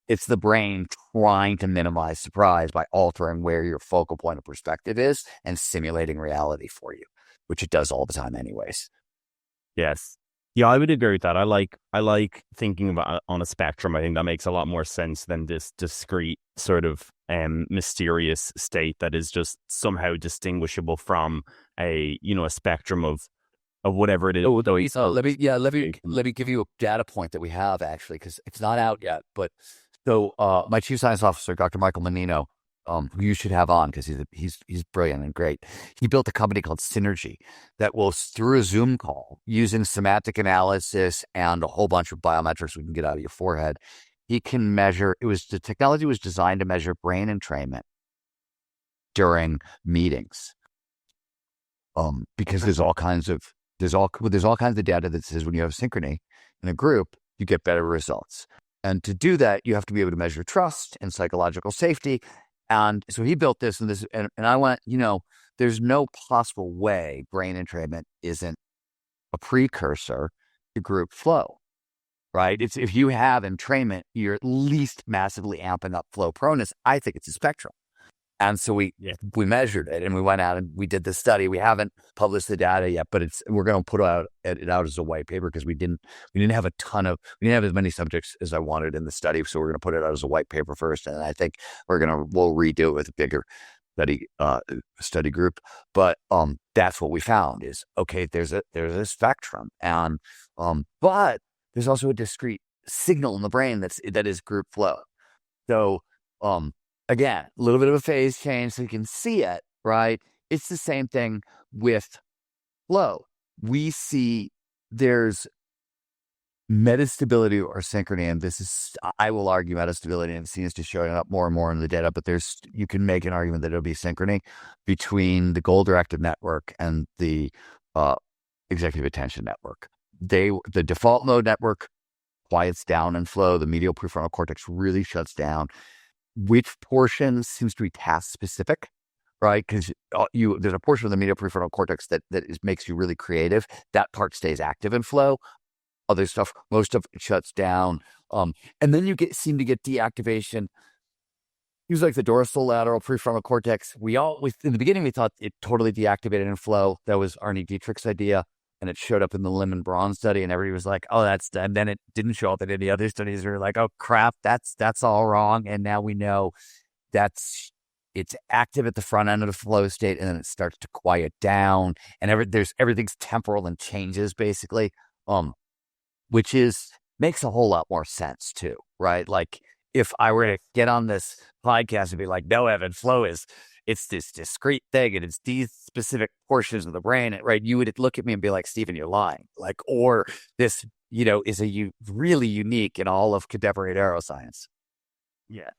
It's the brain trying to minimize surprise by altering where your focal point of perspective is and simulating reality for you, which it does all the time anyways. Yes. Yeah, I would agree with that. I like thinking about on a spectrum. I think that makes a lot more sense than this discrete sort of mysterious state that is just somehow distinguishable from a spectrum of whatever it is. Let me give you a data point that we have, actually, because it's not out yet. But so my chief science officer, Dr. Michael Menino, who you should have on because he's brilliant and great. He built a company called Synergy that will, through a Zoom call, using semantic analysis and a whole bunch of biometrics we can get out of your forehead, he can measure. The technology was designed to measure brain entrainment during meetings, because there's all kinds of data that says when you have synchrony in a group, you get better results. And to do that, you have to be able to measure trust and psychological safety. And so he built this, and I went, there's no possible way brain entrainment isn't a precursor to group flow, right? If you have entrainment, you're at least massively amping up flow proneness. I think it's a spectrum. And so we measured it, and we went out and we did this study. We haven't published the data yet, but we're going to put it out as a white paper, because we didn't have as many subjects as I wanted in the study. So we're going to put it out as a white paper first, and I think we'll redo it with a bigger study group, but that's what we found is, okay, there's a spectrum, and but there's also a discrete signal in the brain that is group flow. So again, a little bit of a phase change, so you can see it, right? It's the same thing with flow. We see there's metastability or synchrony, and this is, I will argue, metastability, and it seems to showing up more and more in the data, but you can make an argument that it'll be synchrony between the goal directed network and the executive attention network. The default mode network quiets down in flow. The medial prefrontal cortex really shuts down. Which portion seems to be task specific, right? Because there's a portion of the medial prefrontal cortex that makes you really creative. That part stays active in flow. Other stuff, most of it shuts down. And then you seem to get deactivation. Use like the dorsolateral prefrontal cortex. In the beginning, we thought it totally deactivated in flow. That was Arne Dietrich's idea. And it showed up in the Lemon-Braun study, and everybody was like, "Oh, that's." And then it didn't show up in any other studies. We were like, "Oh crap, that's all wrong." And now we know it's active at the front end of the flow state, and then it starts to quiet down, and everything's temporal and changes basically, which makes a whole lot more sense too, right? Like if I were to get on this podcast and be like, "No, Evan, flow it's this discrete thing, and it's these specific portions of the brain," right? You would look at me and be like, "Stephen, you're lying." Like, or this, is really unique in all of contemporary neuroscience. Yeah,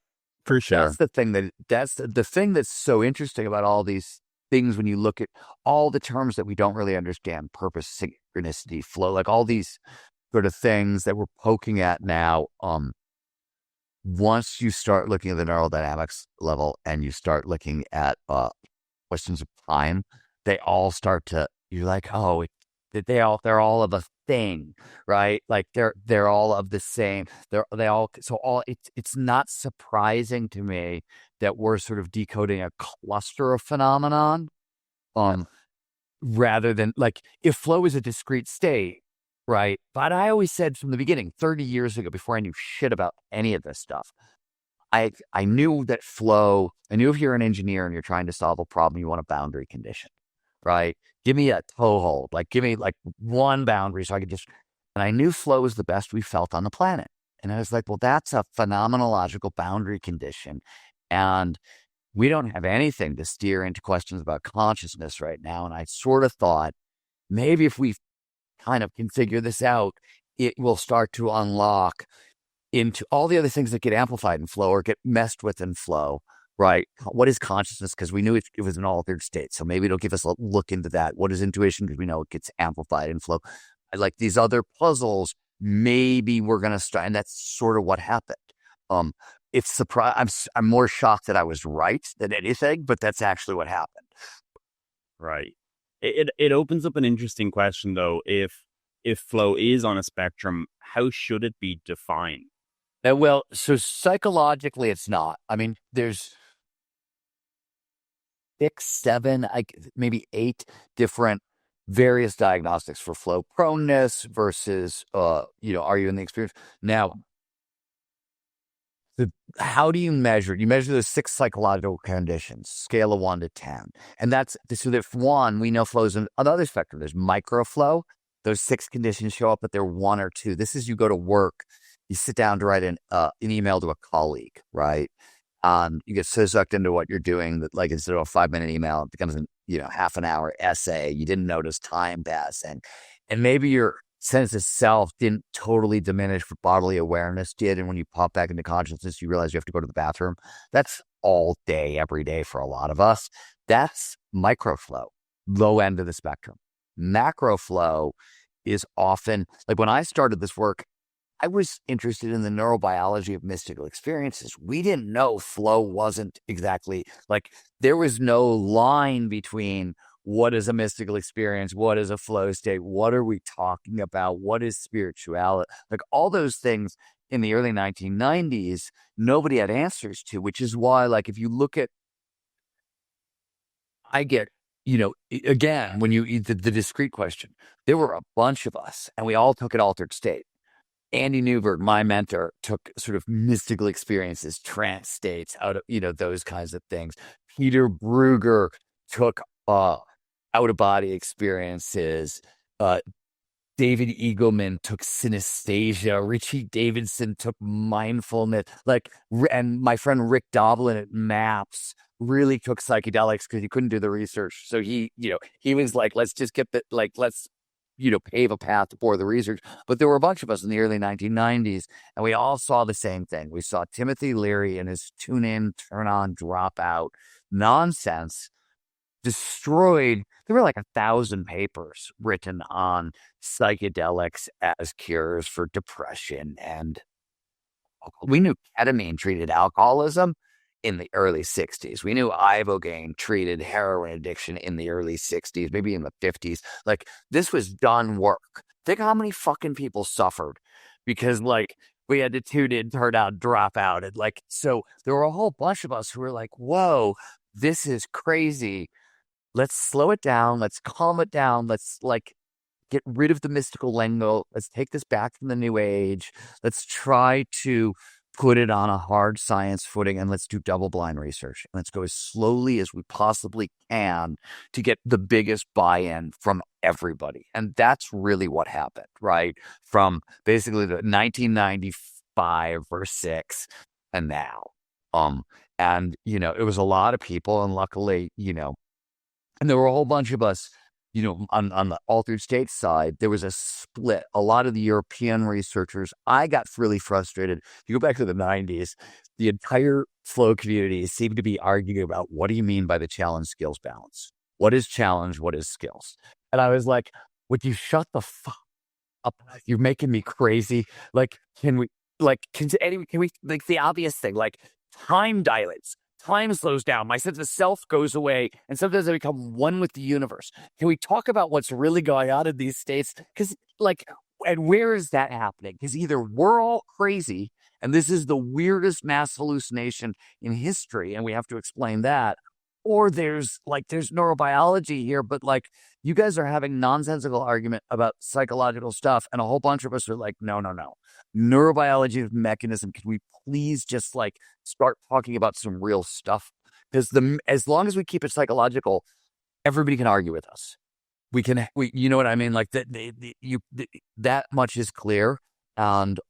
for sure. That's the thing that's so interesting about all these things when you look at all the terms that we don't really understand: purpose, synchronicity, flow, like all these sort of things that we're poking at now. Once you start looking at the neurodynamics level and you start looking at questions of time, they all start to, you're like, oh, they're all of a thing, right? Like they're all of the same. It's not surprising to me that we're sort of decoding a cluster of phenomenon, rather than like if flow is a discrete state. Right. But I always said from the beginning, 30 years ago, before I knew shit about any of this stuff, I knew that flow, I knew if you're an engineer and you're trying to solve a problem, you want a boundary condition, right? Give me a toehold, like give me like one boundary so I could and I knew flow was the best we felt on the planet. And I was like, well, that's a phenomenological boundary condition. And we don't have anything to steer into questions about consciousness right now. And I sort of thought maybe if we kind of can figure this out, it will start to unlock into all the other things that get amplified in flow or get messed with in flow, right? What is consciousness? Because we knew it was an altered state. So maybe it'll give us a look into that. What is intuition? Because we know it gets amplified in flow. Like these other puzzles, maybe we're going to start. And that's sort of what happened. It's surprise. I'm more shocked that I was right than anything, but that's actually what happened. Right. It opens up an interesting question, though. If flow is on a spectrum, how should it be defined? Well, so psychologically, it's not. I mean, there's 6, 7, maybe 8 different various diagnostics for flow proneness versus, are you in the experience? Now, how do you measure? You measure the 6 psychological conditions, scale of 1 to 10. And that's, so if 1, we know flows in another spectrum. There's microflow. Those 6 conditions show up, but they're 1 or 2. This is you go to work, you sit down to write an email to a colleague, right? You get so sucked into what you're doing that like instead of a 5-minute email, it becomes an half an hour essay. You didn't notice time passing. And maybe your sense of self didn't totally diminish, but bodily awareness did. And when you pop back into consciousness, you realize you have to go to the bathroom. That's all day, every day for a lot of us. That's microflow, low end of the spectrum. Macroflow is often, like when I started this work, I was interested in the neurobiology of mystical experiences. We didn't know flow wasn't exactly, like there was no line between what is a mystical experience, what is a flow state, what are we talking about, what is spirituality, like all those things in the early 1990s, nobody had answers to, which is why, like, if you look at, I get, again, when you the discrete question, there were a bunch of us and we all took an altered state. Andy Newberg, my mentor, took sort of mystical experiences, trance states out of, those kinds of things. Peter Bruegger took out-of-body experiences. David Eagleman took synesthesia. Richie Davidson took mindfulness. And my friend Rick Doblin at MAPS really took psychedelics because he couldn't do the research. So he was like, let's just get let's pave a path for the research. But there were a bunch of us in the early 1990s, and we all saw the same thing. We saw Timothy Leary and his tune in, turn on, drop out nonsense destroyed. There were like 1,000 papers written on psychedelics as cures for depression, and we knew ketamine treated alcoholism in the early 60s. We knew ibogaine treated heroin addiction in the early 60s, maybe in the 50s. Like, this was done work. Think how many fucking people suffered because we had to tune in, turn out, drop out. And so there were a whole bunch of us who were like, whoa, this is crazy. Let's slow it down. Let's calm it down. Let's get rid of the mystical lingo. Let's take this back from the new age. Let's try to put it on a hard science footing, and let's do double-blind research. Let's go as slowly as we possibly can to get the biggest buy-in from everybody. And that's really what happened, right? From basically the 1995 or 6 and now. And it was a lot of people, and luckily, and there were a whole bunch of us, on the altered state side. There was a split. A lot of the European researchers, I got really frustrated. If you go back to the 90s, the entire flow community seemed to be arguing about, what do you mean by the challenge skills balance? What is challenge? What is skills? And I was like, would you shut the fuck up? You're making me crazy. Can we, the obvious thing, time dilates. Time slows down. My sense of self goes away, and sometimes I become one with the universe. Can we talk about what's really going on in these states? Because, and where is that happening? Because either we're all crazy, and this is the weirdest mass hallucination in history, and we have to explain that, or there's neurobiology here, but you guys are having nonsensical argument about psychological stuff, and a whole bunch of us are like, no. Neurobiology mechanism. Can we please just start talking about some real stuff? Because as long as we keep it psychological, everybody can argue with us. You know what I mean? That much is clear. And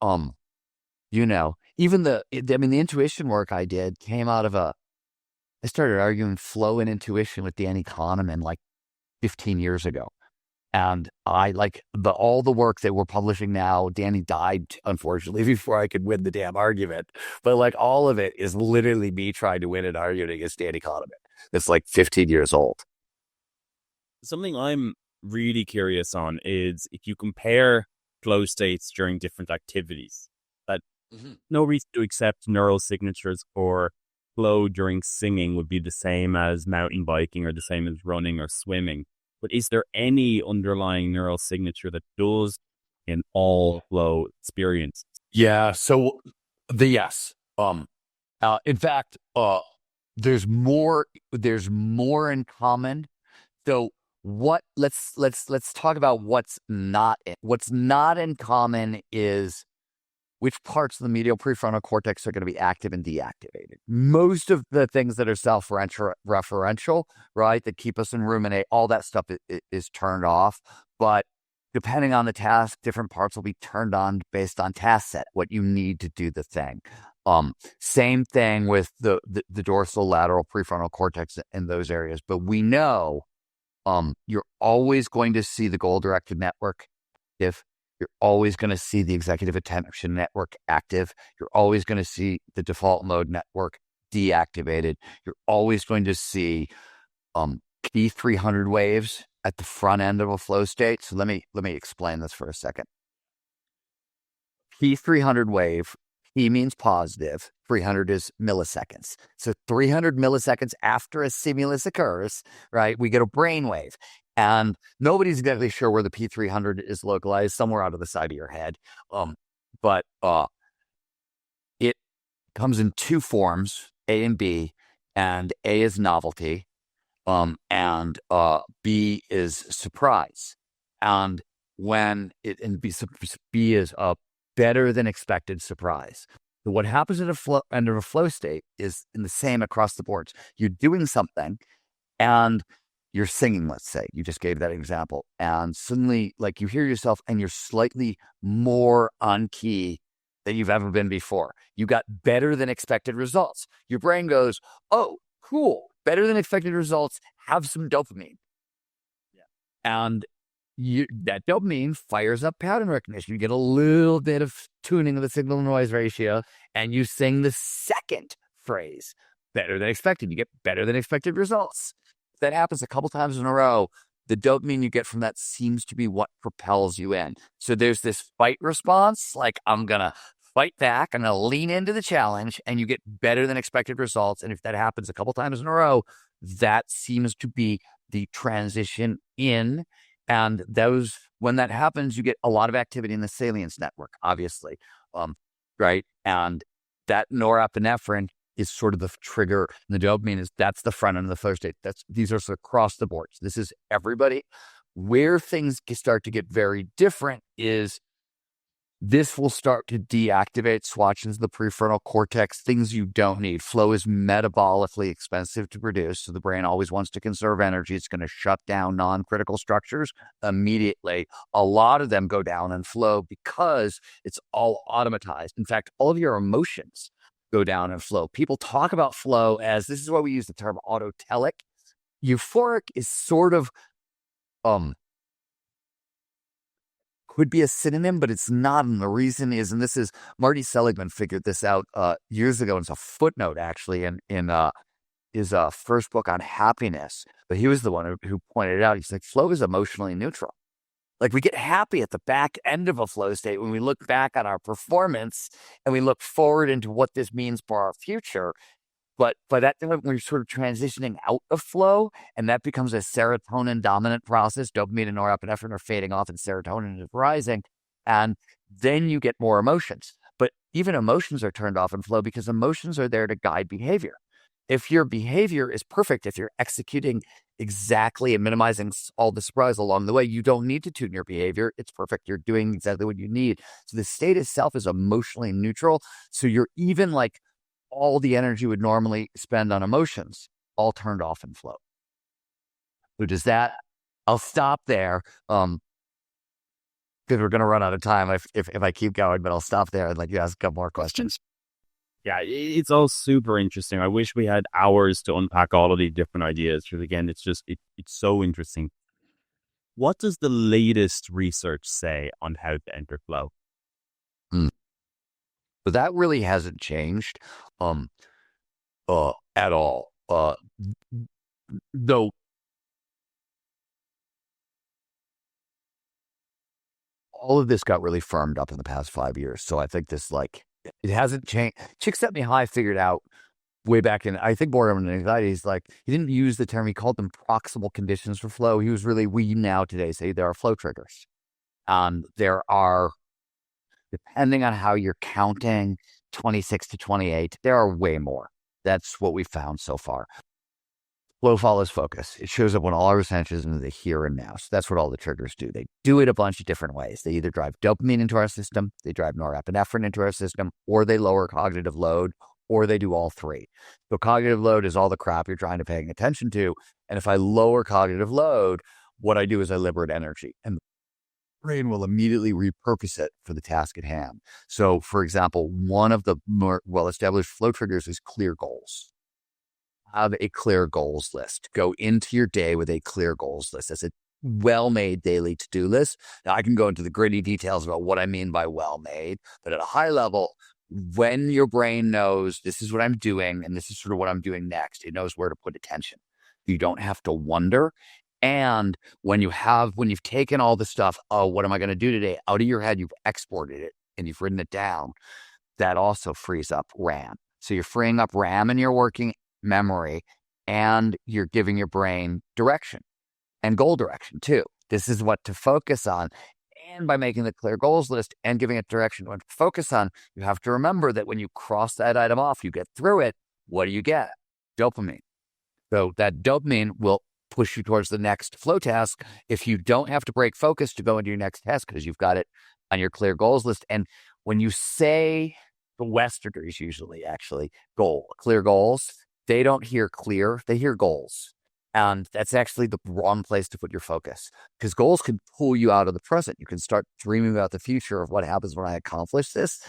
even the intuition work I did came out of I started arguing flow and intuition with Danny Kahneman 15 years ago. And I all the work that we're publishing now. Danny died, unfortunately, before I could win the damn argument. But all of it is literally me trying to win an argument against Danny Kahneman. It's 15 years old. Something I'm really curious on is if you compare flow states during different activities, that no reason to accept neural signatures for flow during singing would be the same as mountain biking or the same as running or swimming. But is there any underlying neural signature that does in all flow experiences? Yeah. So yes. In fact, there's more in common. So let's talk about what's not in common is which parts of the medial prefrontal cortex are going to be active and deactivated. Most of the things that are self-referential, right, that keep us in ruminate, all that stuff is turned off. But depending on the task, different parts will be turned on based on task set, what you need to do the thing. Same thing with the dorsal lateral prefrontal cortex in those areas. But we know you're always going to see the goal-directed network if you're always going to see the executive attention network active. You're always going to see the default mode network deactivated. You're always going to see P300 waves at the front end of a flow state. So let me explain this for a second. P300 wave, P means positive, 300 is milliseconds. So 300 milliseconds after a stimulus occurs, right, we get a brain wave. And nobody's exactly sure where the P300 is localized, somewhere out of the side of your head. But it comes in two forms, A and B, and A is novelty, and B is surprise. And when B is a better than expected surprise. So what happens in under a flow state is in the same across the boards. You're doing something and you're singing, let's say, you just gave that example, and suddenly like you hear yourself and you're slightly more on key than you've ever been before. You got better than expected results. Your brain goes, oh, cool, better than expected results, have some dopamine. And that dopamine fires up pattern recognition. You get a little bit of tuning of the signal to noise ratio, and you sing the second phrase, better than expected. You get better than expected results. If that happens a couple times in a row, the dopamine you get from that seems to be what propels you in. So there's this fight response, like I'm going to fight back, I'm going to lean into the challenge, and you get better than expected results. And if that happens a couple times in a row, that seems to be the transition in. And when that happens, you get a lot of activity in the salience network, obviously, right? And that norepinephrine is sort of the trigger, and the dopamine that's the front end of the flow state. These are sort of across the boards. This is everybody. Where things start to get very different is this will start to deactivate swatches of the prefrontal cortex, things you don't need. Flow is metabolically expensive to produce, so the brain always wants to conserve energy. It's going to shut down non-critical structures immediately. A lot of them go down in flow because it's all automatized. In fact, all of your emotions go down in flow. People talk about flow as, this is why we use the term autotelic. Euphoric is sort of could be a synonym, but it's not. And the reason is, and this is Marty Seligman figured this out years ago. It's a footnote actually in his first book on happiness. But he was the one who pointed it out. He's like, flow is emotionally neutral. Like we get happy at the back end of a flow state when we look back on our performance and we look forward into what this means for our future. But by that time, we're sort of transitioning out of flow, and that becomes a serotonin dominant process. Dopamine and norepinephrine are fading off, and serotonin is rising. And then you get more emotions. But even emotions are turned off in flow because emotions are there to guide behavior. If your behavior is perfect, if you're executing exactly and minimizing all the surprise along the way, you don't need to tune your behavior. It's perfect. You're doing exactly what you need. So the state itself is emotionally neutral. So you're even like, all the energy would normally spend on emotions, all turned off in flow. So does that, I'll stop there because we're going to run out of time if I keep going, but I'll stop there and let you ask a couple more questions. Yeah, it's all super interesting. I wish we had hours to unpack all of these different ideas. Because again, it's so interesting. What does the latest research say on how to enter flow? But that really hasn't changed at all. Though all of this got really firmed up in the past 5 years. So I think this, like, it hasn't changed. Csikszentmihalyi figured out way back in, I think, boredom and anxiety. He's like, he didn't use the term, he called them proximal conditions for flow. He was really, we now today say there are flow triggers. There are, depending on how you're counting, 26 to 28, there are way more. That's what we've found so far. Flow follows focus. It shows up when all our attention is in the here and now. So that's what all the triggers do. They do it a bunch of different ways. They either drive dopamine into our system, they drive norepinephrine into our system, or they lower cognitive load, or they do all three. So cognitive load is all the crap you're trying to pay attention to. And if I lower cognitive load, what I do is I liberate energy. And the brain will immediately repurpose it for the task at hand. So, for example, one of the more well-established flow triggers is clear goals. Have a clear goals list. Go into your day with a clear goals list. That's a well-made daily to-do list. Now, I can go into the gritty details about what I mean by well-made, but at a high level, when your brain knows this is what I'm doing and this is sort of what I'm doing next, it knows where to put attention. You don't have to wonder. And when you've taken all the stuff, oh, what am I going to do today, out of your head, you've exported it and you've written it down, that also frees up RAM. So you're freeing up RAM in your working memory, and you're giving your brain direction and goal direction too. This is what to focus on. And by making the clear goals list and giving it direction what to focus on, you have to remember that when you cross that item off, you get through it, what do you get? Dopamine. So that dopamine will push you towards the next flow task if you don't have to break focus to go into your next task because you've got it on your clear goals list. And when you say the Westerners usually actually clear goals. They don't hear clear, they hear goals. And that's actually the wrong place to put your focus, because goals can pull you out of the present. You can start dreaming about the future of what happens when I accomplish this.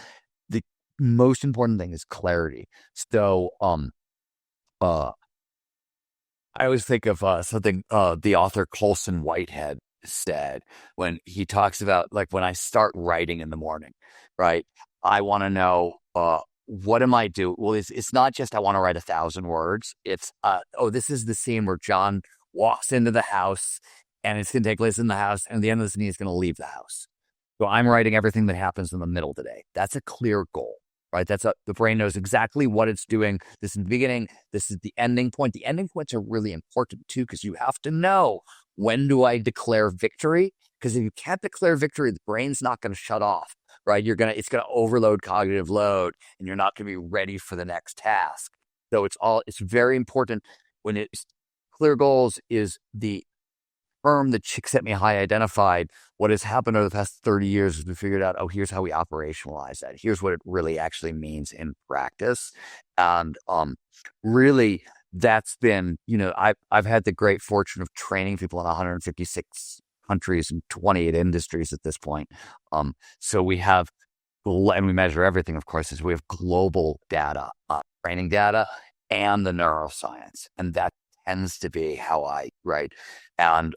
The most important thing is clarity. So, uh, I always think of something the author Colson Whitehead said when he talks about, like, when I start writing in the morning, right? I want to know what am I doing? Well, it's not just I want to write 1,000 words. It's this is the scene where John walks into the house, and it's going to take place in the house, and at the end of the scene, he's going to leave the house. So I'm writing everything that happens in the middle today. That's a clear goal, right? The brain knows exactly what it's doing. This is the beginning. This is the ending point. The ending points are really important too, because you have to know, when do I declare victory? Because if you can't declare victory, the brain's not going to shut off, right? It's going to overload cognitive load, and you're not going to be ready for the next task. So it's very important when it's clear goals is the term that Csikszentmihalyi identified. What has happened over the past 30 years is we figured out, here's how we operationalize that. Here's what it really actually means in practice. And really, that's been, I've had the great fortune of training people in 156 countries and 28 industries at this point. So we have, and we measure everything, of course, is we have global data, training data, and the neuroscience. And that tends to be how I write. And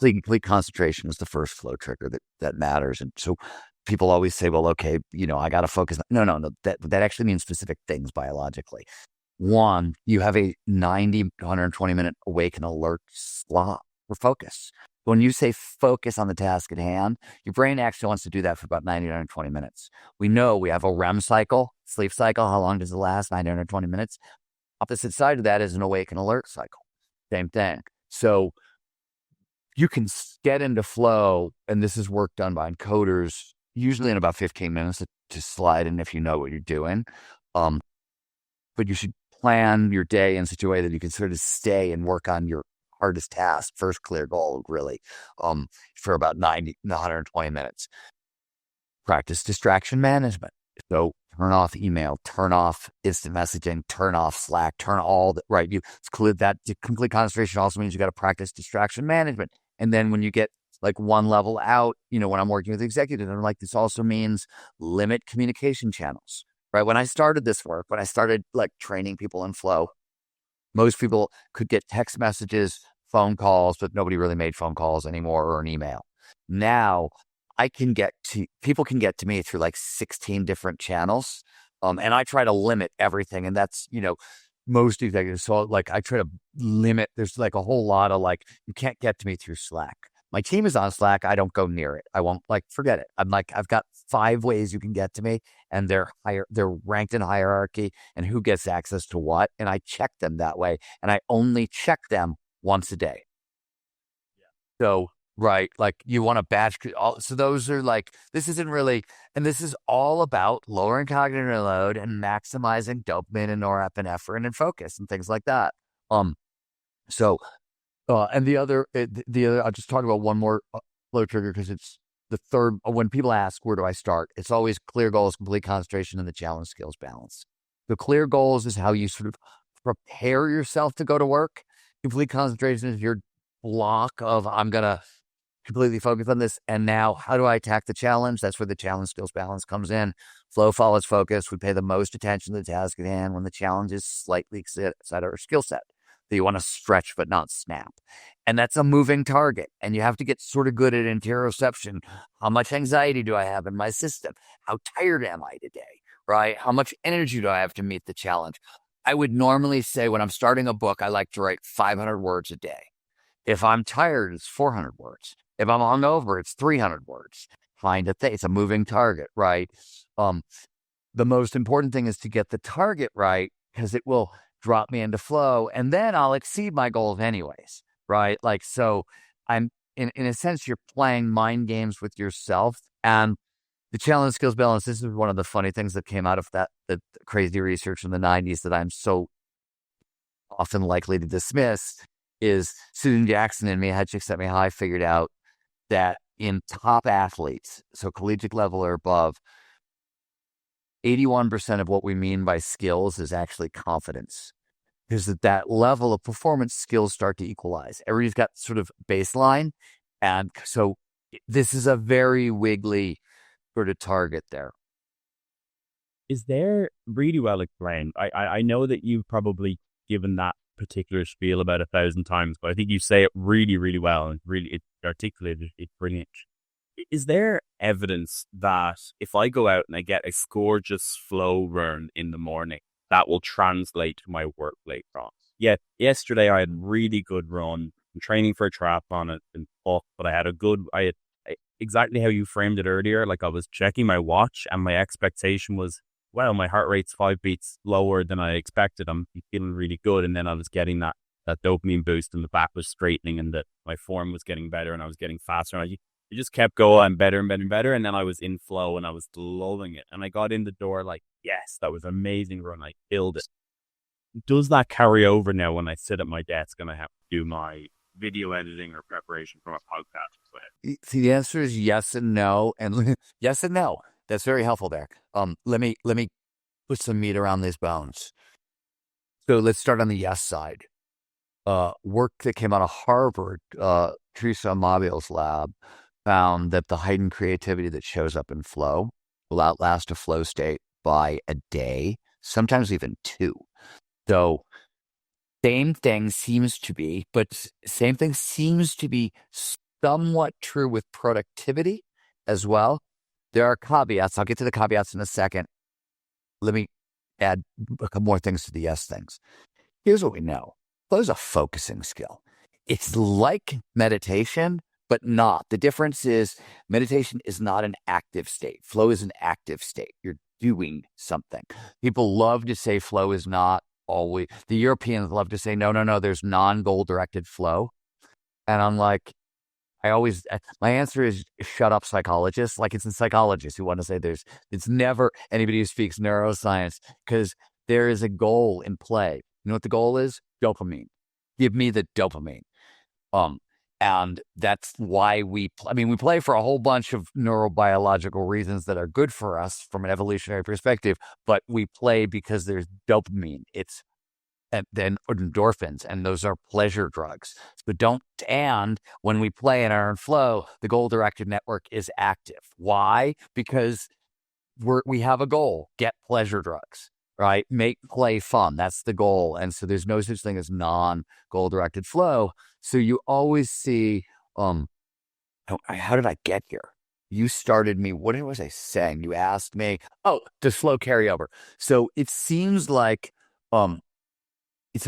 complete concentration is the first flow trigger that matters. And so people always say, well, okay, I got to focus. No. That actually means specific things biologically. One, you have a 90 to 120 minute awake and alert slot for focus. When you say focus on the task at hand, your brain actually wants to do that for about 90 to 120 minutes. We know we have a REM cycle, sleep cycle. How long does it last? 90 to 120 minutes. Opposite side of that is an awake and alert cycle. Same thing. So you can get into flow, and this is work done by encoders, usually in about 15 minutes to slide in if you know what you're doing. But you should plan your day in such a way that you can sort of stay and work on your hardest task, first clear goal, really, for about 90 to 120 minutes. Practice distraction management. So turn off email, turn off instant messaging, turn off Slack, turn all the, right. That complete concentration also means you got to practice distraction management. And then when you get like one level out, when I'm working with executives, I'm like, this also means limit communication channels, right? When I started this work, when I started like training people in flow, most people could get text messages, phone calls, but nobody really made phone calls anymore, or an email. Now people can get to me through like 16 different channels. And I try to limit everything. And that's, most executives. So like, I try to limit, there's like a whole lot of like, you can't get to me through Slack. My team is on Slack. I don't go near it. I won't forget it. I'm like, I've got 5 ways you can get to me, and they're ranked in hierarchy and who gets access to what. And I check them that way. And I only check them once a day. Yeah. So, right. Like you want to batch. So those are like, this isn't really, and this is all about lowering cognitive load and maximizing dopamine and norepinephrine and focus and things like that. And the other, I'll just talk about one more flow trigger, because it's the third. When people ask, where do I start? It's always clear goals, complete concentration, and the challenge skills balance. The clear goals is how you sort of prepare yourself to go to work. Complete concentration is your block of, I'm going to completely focus on this. And now how do I attack the challenge? That's where the challenge skills balance comes in. Flow follows focus. We pay the most attention to the task at hand when the challenge is slightly outside our skill set. So you want to stretch but not snap. And that's a moving target. And you have to get sort of good at interoception. How much anxiety do I have in my system? How tired am I today? Right? How much energy do I have to meet the challenge? I would normally say when I'm starting a book, I like to write 500 words a day. If I'm tired, it's 400 words. If I'm hungover, it's 300 words. It's a moving target, right? The most important thing is to get the target right, because it will drop me into flow, and then I'll exceed my goals anyways, right? Like, so I'm in a sense, you're playing mind games with yourself. And the challenge skills balance, this is one of the funny things that came out of the crazy research in the 90s that I'm so often likely to dismiss, is Susan Jackson and Csikszentmihalyi figured out that in top athletes, so collegiate level or above, 81% of what we mean by skills is actually confidence. Because at that level of performance, skills start to equalize. Everybody's got sort of baseline. And so this is a very wiggly sort of target there. Is there really well explained? I know that you've probably given that particular spiel about 1,000 times, but I think you say it really, really well, and really it articulated it brilliant. Is there evidence that if I go out and I get a gorgeous flow run in the morning, that will translate to my work later on? Yeah, yesterday I had a really good run. I'm training for a triathlon. It's been tough, but I had exactly how you framed it earlier. Like, I was checking my watch and my expectation was, wow, my heart rate's 5 beats lower than I expected. I'm feeling really good. And then I was getting that dopamine boost, and the back was straightening, and that my form was getting better, and I was getting faster. And it just kept going better and better and better. And then I was in flow and I was loving it. And I got in the door like, yes, that was an amazing run. I killed it. Does that carry over now when I sit at my desk and I have to do my video editing or preparation for my podcast? See, the answer is yes and no. And yes and no. That's very helpful there. Let me put some meat around these bones. So let's start on the yes side. Work that came out of Harvard, Teresa Amabil's lab, found that the heightened creativity that shows up in flow will outlast a flow state by a day, sometimes even 2. So same thing seems to be somewhat true with productivity as well. There are caveats. I'll get to the caveats in a second. Let me add a couple more things to the yes things. Here's what we know. Flow is a focusing skill. It's like meditation, but not. The difference is meditation is not an active state. Flow is an active state. You're doing something. People love to say flow is not always. The Europeans love to say, no, there's non-goal directed flow. And I'm like, my answer is shut up, psychologists. Like, it's in psychologists who want to say it's never anybody who speaks neuroscience, because there is a goal in play. You know what the goal is? Dopamine. Give me the dopamine. And that's why we play for a whole bunch of neurobiological reasons that are good for us from an evolutionary perspective, but we play because there's dopamine. And then endorphins, and those are pleasure drugs. And when we play and are in flow, the goal-directed network is active. Why? Because we have a goal: get pleasure drugs, right? Make play fun. That's the goal. And so there's no such thing as non-goal-directed flow. So you always see, how did I get here? You started me. What was I saying? You asked me, does flow carry over? So it seems like, it's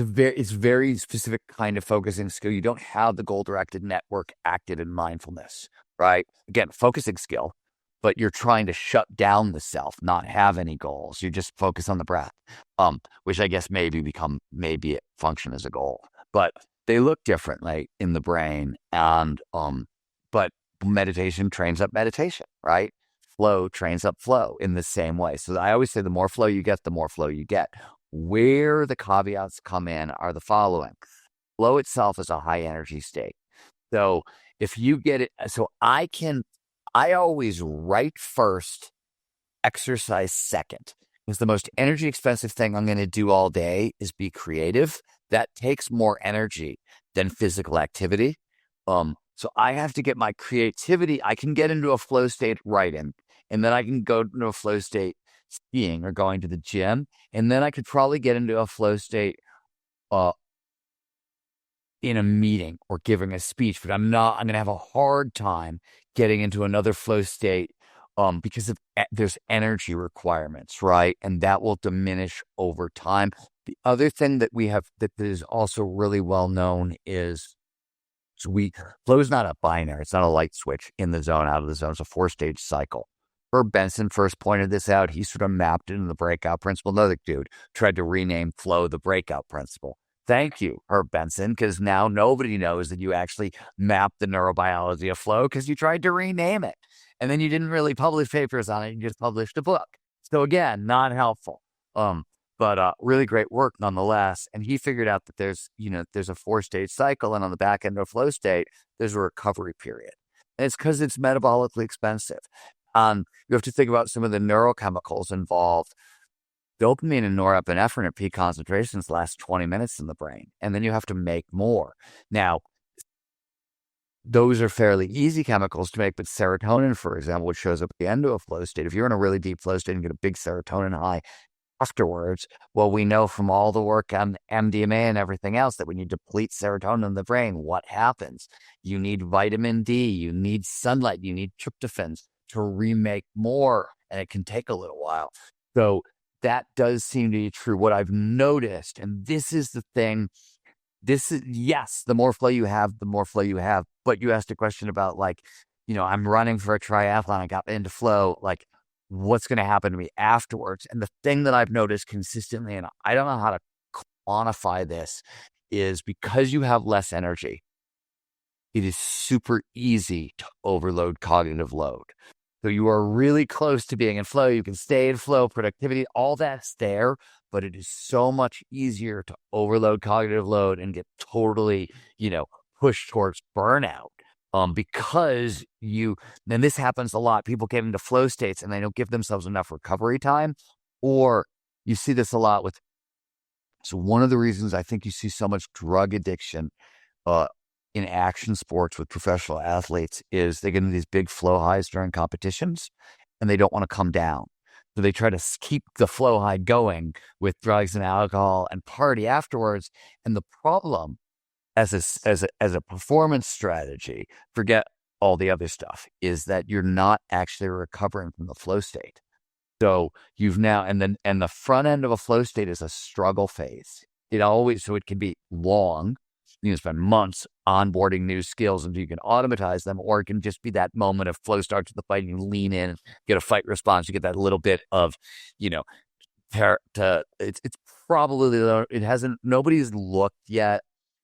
very specific kind of focusing skill. You don't have the goal-directed network acted in mindfulness, right? Again, focusing skill, but you're trying to shut down the self, not have any goals. You just focus on the breath, which I guess maybe it function as a goal, but they look differently in the brain. And but meditation trains up meditation, right? Flow trains up flow in the same way. So I always say the more flow you get, the more flow you get. Where the caveats come in are the following. Flow itself is a high energy state. So if you get it, I always write first, exercise second. Because the most energy expensive thing I'm going to do all day is be creative. That takes more energy than physical activity. So I have to get my creativity. I can get into a flow state writing, and then I can go into a flow state skiing or going to the gym. And then I could probably get into a flow state in a meeting or giving a speech, but I'm going to have a hard time getting into another flow state because there's energy requirements, right? And that will diminish over time. The other thing that we have that is also really well known is flow is not a binary. It's not a light switch in the zone, out of the zone. It's a 4-stage cycle. Herb Benson first pointed this out. He sort of mapped it into the breakout principle. Another dude tried to rename flow the breakout principle. Thank you, Herb Benson, because now nobody knows that you actually mapped the neurobiology of flow because you tried to rename it. And then you didn't really publish papers on it. You just published a book. So again, not helpful. But really great work nonetheless. And he figured out that there's a 4-stage cycle, and on the back end of a flow state, there's a recovery period. And it's because it's metabolically expensive. You have to think about some of the neurochemicals involved. Dopamine and norepinephrine at peak concentrations last 20 minutes in the brain, and then you have to make more. Now, those are fairly easy chemicals to make, but serotonin, for example, which shows up at the end of a flow state, if you're in a really deep flow state and get a big serotonin high afterwards, well, we know from all the work on MDMA and everything else that when you deplete serotonin in the brain, what happens? You need vitamin D, you need sunlight, you need tryptophans to remake more, and it can take a little while. So that does seem to be true. What I've noticed, and this is the thing, yes, the more flow you have, the more flow you have. But you asked a question about, like, I'm running for a triathlon, I got into flow, like, what's going to happen to me afterwards? And the thing that I've noticed consistently, and I don't know how to quantify this, is because you have less energy, it is super easy to overload cognitive load. So you are really close to being in flow. You can stay in flow, productivity, all that's there, but it is so much easier to overload cognitive load and get totally, pushed towards burnout. Because and this happens a lot. People get into flow states and they don't give themselves enough recovery time, or you see this a lot so one of the reasons I think you see so much drug addiction, in action sports with professional athletes is they get into these big flow highs during competitions and they don't want to come down. So they try to keep the flow high going with drugs and alcohol and party afterwards. And the problem as a performance strategy, forget all the other stuff, is that you're not actually recovering from the flow state. So you've now, and the front end of a flow state is a struggle phase. So it can be long. You can spend months onboarding new skills until you can automatize them, or it can just be that moment of flow start to the fight, and you lean in, get a fight response, you get that little bit of, it's probably, nobody's looked yet,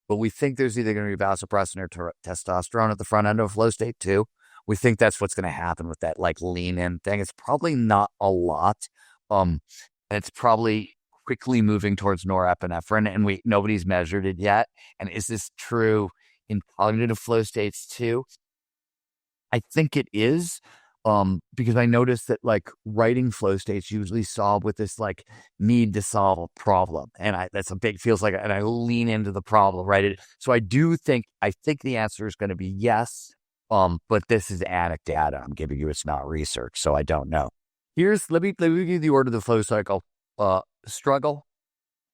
but we think there's either going to be vasopressin or testosterone at the front end of a flow state too. We think that's what's going to happen with that, like, lean in thing. It's probably not a lot. And it's probably quickly moving towards norepinephrine, and nobody's measured it yet. And is this true in cognitive flow states too? I think it is, because I noticed that, like, writing flow states usually solve with this, like, need to solve a problem, and feels like, and I lean into the problem, right? So I think the answer is going to be yes, but this is anecdote I'm giving you. It's not research, so I don't know. Let me give you the order of the flow cycle. Struggle,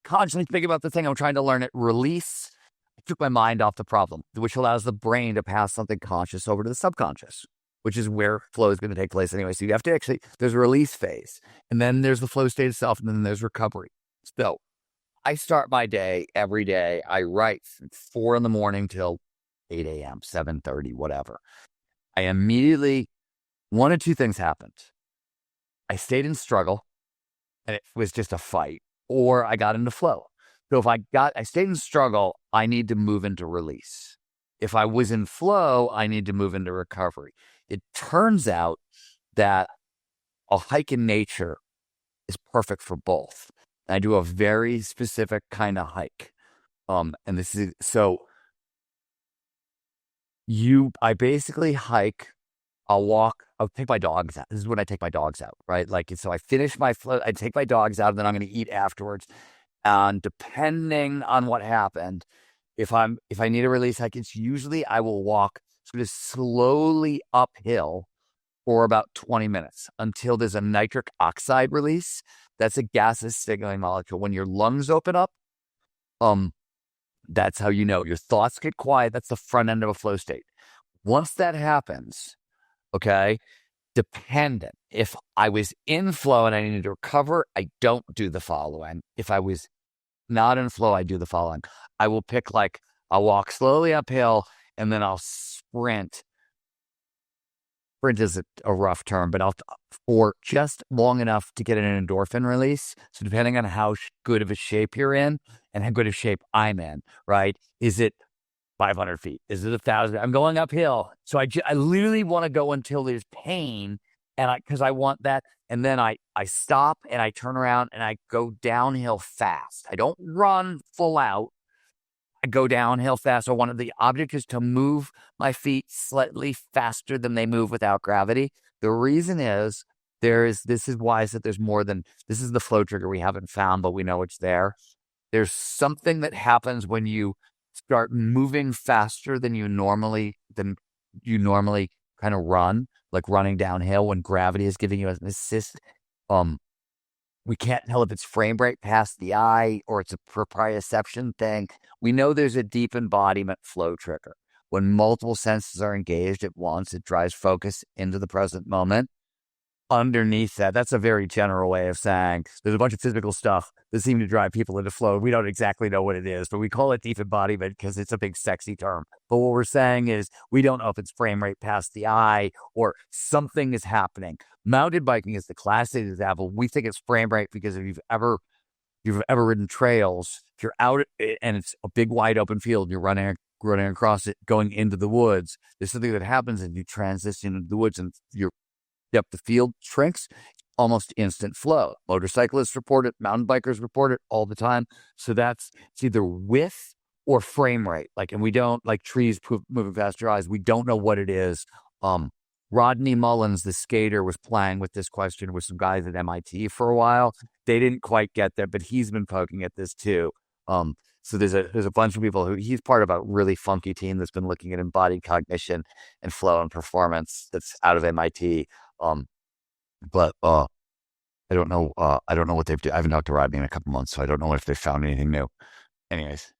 constantly think about the thing I'm trying to learn it. Release, I took my mind off the problem, which allows the brain to pass something conscious over to the subconscious, which is where flow is going to take place anyway. So you have to there's a release phase, and then there's the flow state itself, and then there's recovery. So I start my day every day. I write from 4 a.m. till 8 a.m., 7:30, whatever. I immediately, one of two things happened. I stayed in struggle, and it was just a fight, or I got into flow. So if I stayed in struggle, I need to move into release. If I was in flow, I need to move into recovery. It turns out that a hike in nature is perfect for both. I do a very specific kind of hike. And this is, so I basically hike. I'll take my dogs out. This is when I take my dogs out, right? Like, so I finish my flow, I take my dogs out, and then I'm going to eat afterwards. And depending on what happened, if I need a release hike, it's usually I will walk sort of slowly uphill for about 20 minutes until there's a nitric oxide release. That's a gaseous signaling molecule. When your lungs open up, that's how you know. Your thoughts get quiet. That's the front end of a flow state. Once that happens, okay, dependent. If I was in flow and I needed to recover, I don't do the following. If I was not in flow, I do the following. I will I'll walk slowly uphill, and then I'll sprint. Sprint is a rough term, but for just long enough to get an endorphin release. So depending on how good of a shape you're in and how good of shape I'm in, right? Is it 500 feet? Is it 1,000? I'm going uphill. So I literally want to go until there's pain, because I want that. And then I stop and I turn around and I go downhill fast. I don't run full out. I go downhill fast. So the object is to move my feet slightly faster than they move without gravity. The reason is this is why I said there's more than, this is the flow trigger we haven't found, but we know it's there. There's something that happens when you start moving faster than you normally kind of run, like running downhill when gravity is giving you an assist. We can't tell if it's frame rate past the eye or it's a proprioception thing. We know there's a deep embodiment flow trigger. When multiple senses are engaged at once, it drives focus into the present moment. Underneath that, that's a very general way of saying there's a bunch of physical stuff that seem to drive people into flow. We don't exactly know what it is, but we call it deep embodiment because it's a big sexy term. But what we're saying is we don't know if it's frame rate past the eye or something is happening. Mountain biking is the classic example. We think it's frame rate because if you've ever ridden trails, if you're out and it's a big wide open field, you're running across it, going into the woods, there's something that happens and you transition into the woods and the field shrinks, almost instant flow. Motorcyclists report it, mountain bikers report it all the time. So it's either width or frame rate. And we don't, like trees moving past your eyes, we don't know what it is. Rodney Mullins, the skater, was playing with this question with some guys at MIT for a while. They didn't quite get there, but he's been poking at this too. So there's a bunch of people he's part of a really funky team that's been looking at embodied cognition and flow and performance that's out of MIT. But I don't know what they've done. I haven't talked to Rodney in a couple months, so I don't know if they found anything new. Anyways.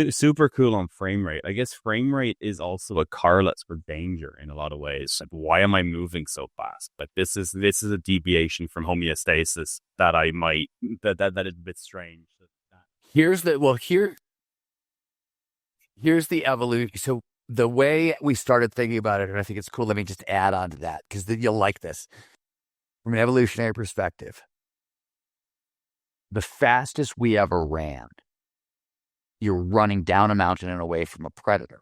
Super cool on frame rate. I guess frame rate is also a correlate for danger in a lot of ways. Like, why am I moving so fast? But this is a deviation from homeostasis that that is a bit strange. Here's the evolution. So the way we started thinking about it, and I think it's cool. Let me just add on to that because you'll like this. From an evolutionary perspective, the fastest we ever ran, you're running down a mountain and away from a predator,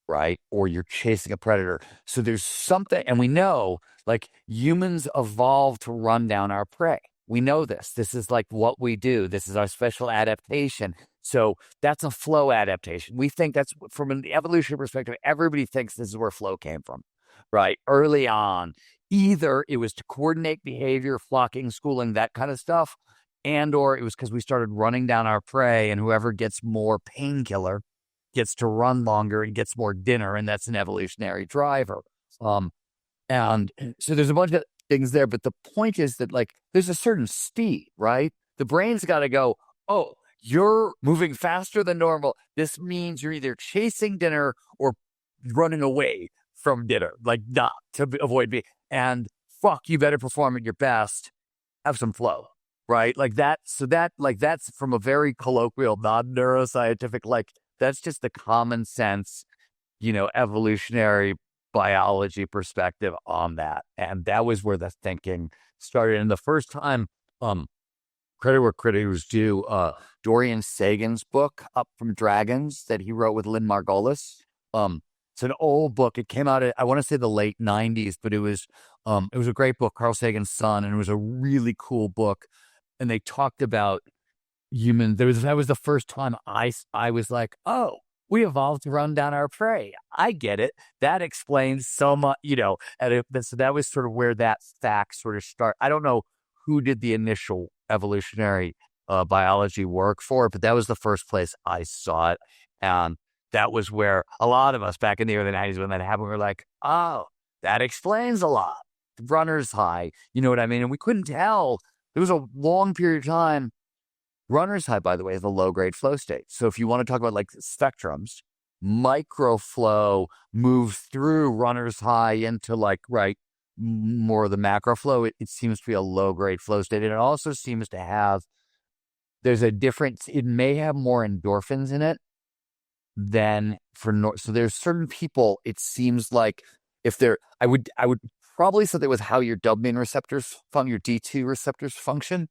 right? Or you're chasing a predator. So there's something, and we know, humans evolved to run down our prey. We know this. This is what we do. This is our special adaptation. So that's a flow adaptation. We think that's, from an evolutionary perspective, everybody thinks this is where flow came from, right? Early on, either it was to coordinate behavior, flocking, schooling, that kind of stuff, or it was because we started running down our prey, and whoever gets more painkiller gets to run longer and gets more dinner, and that's an evolutionary driver. And so there's a bunch of things there, but the point is that there's a certain speed, right? The brain's got to go, oh, you're moving faster than normal. This means you're either chasing dinner or running away from dinner, not to avoid me. And fuck, you better perform at your best. Have some flow, right? That's from a very colloquial, non-neuroscientific, that's just the common sense, evolutionary biology perspective on that. And that was where the thinking started. And the first time, credit where credit was due, Dorian Sagan's book, Up from Dragons, that he wrote with Lynn Margolis. It's an old book. It came out, I want to say the late 90s, but it was a great book, Carl Sagan's son, and it was a really cool book. And they talked about human. That was the first time I was like, oh, we evolved to run down our prey. I get it. That explains so much, so that was sort of where that fact sort of started. I don't know who did the initial evolutionary biology work for it, but that was the first place I saw it. And that was where a lot of us back in the early 90s, when that happened, we were like, oh, that explains a lot. Runner's high, you know what I mean? And we couldn't tell. There was a long period of time. Runner's high, by the way, is a low-grade flow state. So if you want to talk about spectrums, microflow moves through runner's high into more of the macro flow. It seems to be a low-grade flow state. And it also seems to have, there's a difference. It may have more endorphins in it than so there's certain people, it seems like I would probably say that with how your dopamine receptors function, your D2 receptors function.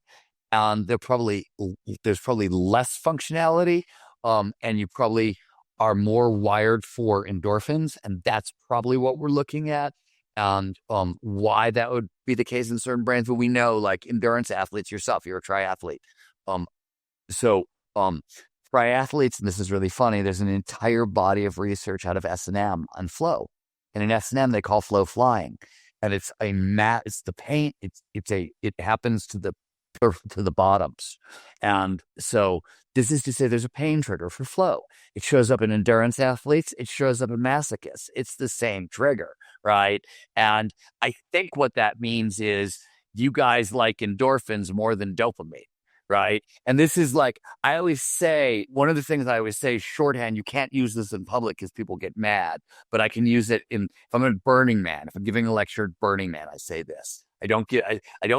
There's probably less functionality, and you probably are more wired for endorphins, and that's probably what we're looking at, and why that would be the case in certain brains. But we know, endurance athletes, yourself, you're a triathlete. So triathletes, and this is really funny, there's an entire body of research out of S&M on flow. And in S&M, they call flow flying. and it's a mat. It's the pain. It happens to the bottoms, and so this is to say there's a pain trigger for flow. It shows up in endurance athletes. It shows up in masochists. It's the same trigger, right? And I think what that means is you guys like endorphins more than dopamine, right? And this is like, I always say, one of the things I always say, shorthand, you can't use this in public because people get mad, but I can use it if I'm at Burning Man, if I'm giving a lecture at Burning Man, I say this. I don't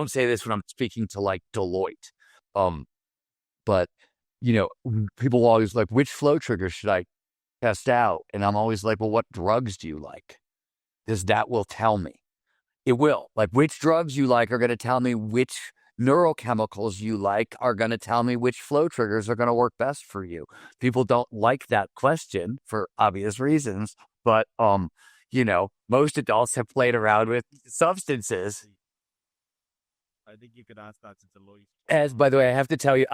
say this when I'm speaking to like Deloitte. But people will always like, which flow trigger should I test out? And I'm always like, well, what drugs do you like? Because that will tell me. It will. Like, which drugs you like are going to tell me which neurochemicals you like are going to tell me which flow triggers are going to work best for you. People don't like that question for obvious reasons, but most adults have played around with substances. I think you could ask that to Deloitte. By the way, I have to tell you,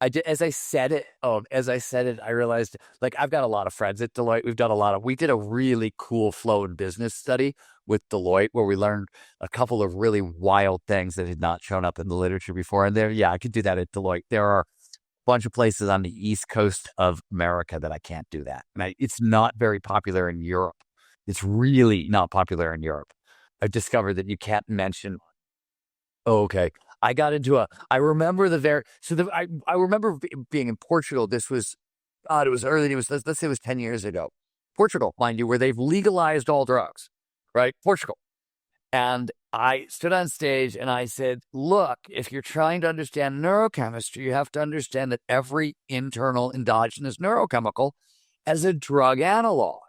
I did, as I said it, I realized, like, I've got a lot of friends at Deloitte. We did a really cool flow and business study with Deloitte where we learned a couple of really wild things that had not shown up in the literature before. And I could do that at Deloitte. There are a bunch of places on the East Coast of America that I can't do that. And it's not very popular in Europe. It's really not popular in Europe. I've discovered that you can't mention. Oh, okay. I remember I remember being in Portugal. This was, it was early. Let's say it was 10 years ago. Portugal, mind you, where they've legalized all drugs, right? Portugal. And I stood on stage and I said, look, if you're trying to understand neurochemistry, you have to understand that every internal endogenous neurochemical has a drug analog.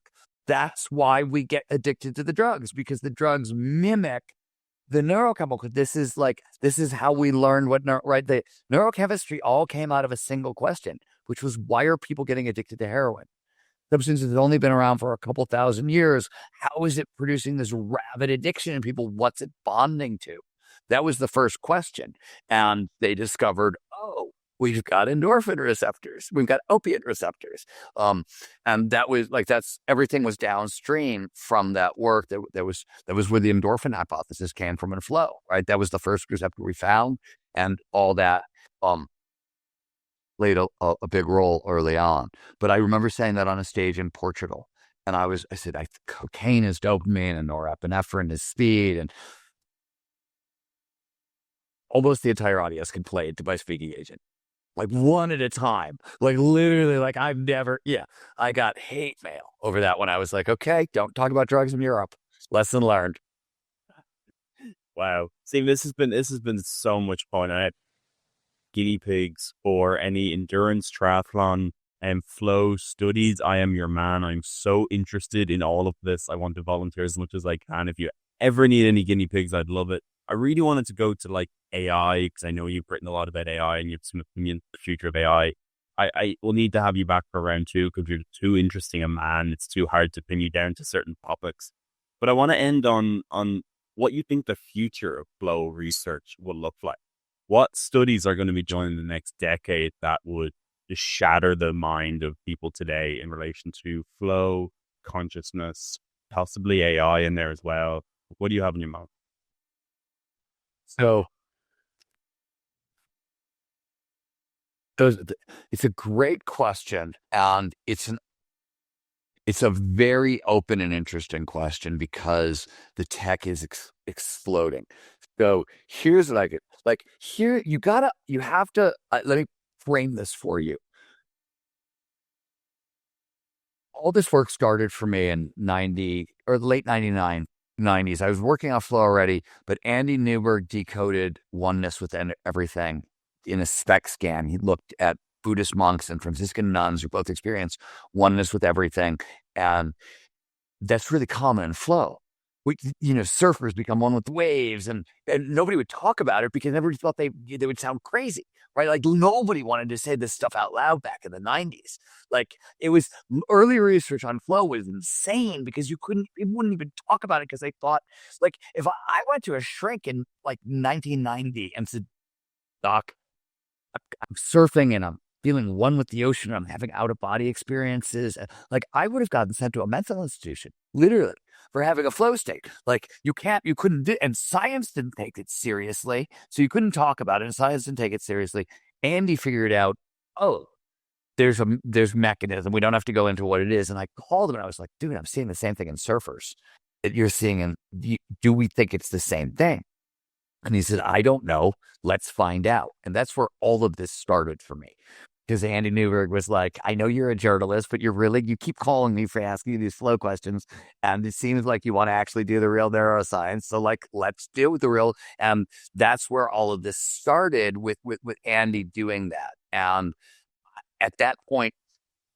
That's why we get addicted to the drugs, because the drugs mimic the neurochemical. This is how we learned the neurochemistry all came out of a single question, which was, why are people getting addicted to heroin? Substance has only been around for a couple thousand years. How is it producing this rabid addiction in people? What's it bonding to? That was the first question. And they discovered, we've got endorphin receptors. We've got opiate receptors. And that was everything was downstream from that work. That was where the endorphin hypothesis came from in flow, right? That was the first receptor we found, and all that played a big role early on. But I remember saying that on a stage in Portugal. And I said, cocaine is dopamine and norepinephrine is speed. And almost the entire audience could play it to my speaking agent. Like one at a time, like literally, like I got hate mail over that when I was like, okay, don't talk about drugs in Europe. Lesson learned. Wow. See, this has been so much fun. I had guinea pigs for any endurance triathlon and flow studies. I am your man. I'm so interested in all of this. I want to volunteer as much as I can. If you ever need any guinea pigs, I'd love it. I really wanted to go to like AI, because I know you've written a lot about AI and you have some opinion on the future of AI. I will need to have you back for round 2 because you're too interesting a man. It's too hard to pin you down to certain topics. But I want to end on what you think the future of flow research will look like. What studies are going to be joined in the next decade that would just shatter the mind of people today in relation to flow, consciousness, possibly AI in there as well? What do you have in your mind? So it's a great question, and it's a very open and interesting question because the tech is exploding. So here's what I get. Like, here, you have to, let me frame this for you. All this work started for me in late 99, 90s. I was working on flow already, but Andy Newberg decoded oneness with everything in a SPEC scan. He looked at Buddhist monks and Franciscan nuns who both experienced oneness with everything. And that's really common in flow. Surfers become one with the waves, and nobody would talk about it because everybody thought they would sound crazy, right? Like nobody wanted to say this stuff out loud back in the 90s. Like it was early research on flow was insane because people wouldn't even talk about it because they thought, like, if I went to a shrink in like 1990 and said, Doc, I'm surfing and I'm feeling one with the ocean, I'm having out of body experiences, like I would have gotten sent to a mental institution, literally. for having a flow state. Like you couldn't do, and science didn't take it seriously. So you couldn't talk about it, and science didn't take it seriously. Andy figured out, oh, there's mechanism. We don't have to go into what it is. And I called him and I was like, dude, I'm seeing the same thing in surfers that you're seeing. And do we think it's the same thing? And he said, I don't know. Let's find out. And that's where all of this started for me. Because Andy Newberg was like, I know you're a journalist, but you keep calling me for asking you these flow questions. And it seems like you want to actually do the real neuroscience. So like, let's deal with the real. And that's where all of this started with Andy doing that. And at that point,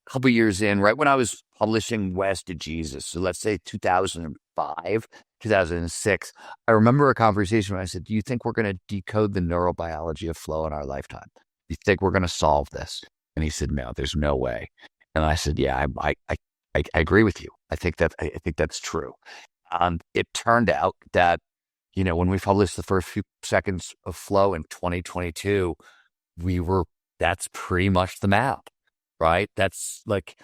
a couple years in, right when I was publishing West of Jesus, so let's say 2005, 2006, I remember a conversation where I said, do you think we're going to decode the neurobiology of flow in our lifetime? Do you think we're going to solve this? And he said, no, there's no way. And I said, yeah, I agree with you. I think that's true. And it turned out that, when we published the first few seconds of flow in 2022, that's pretty much the map, right? That's like,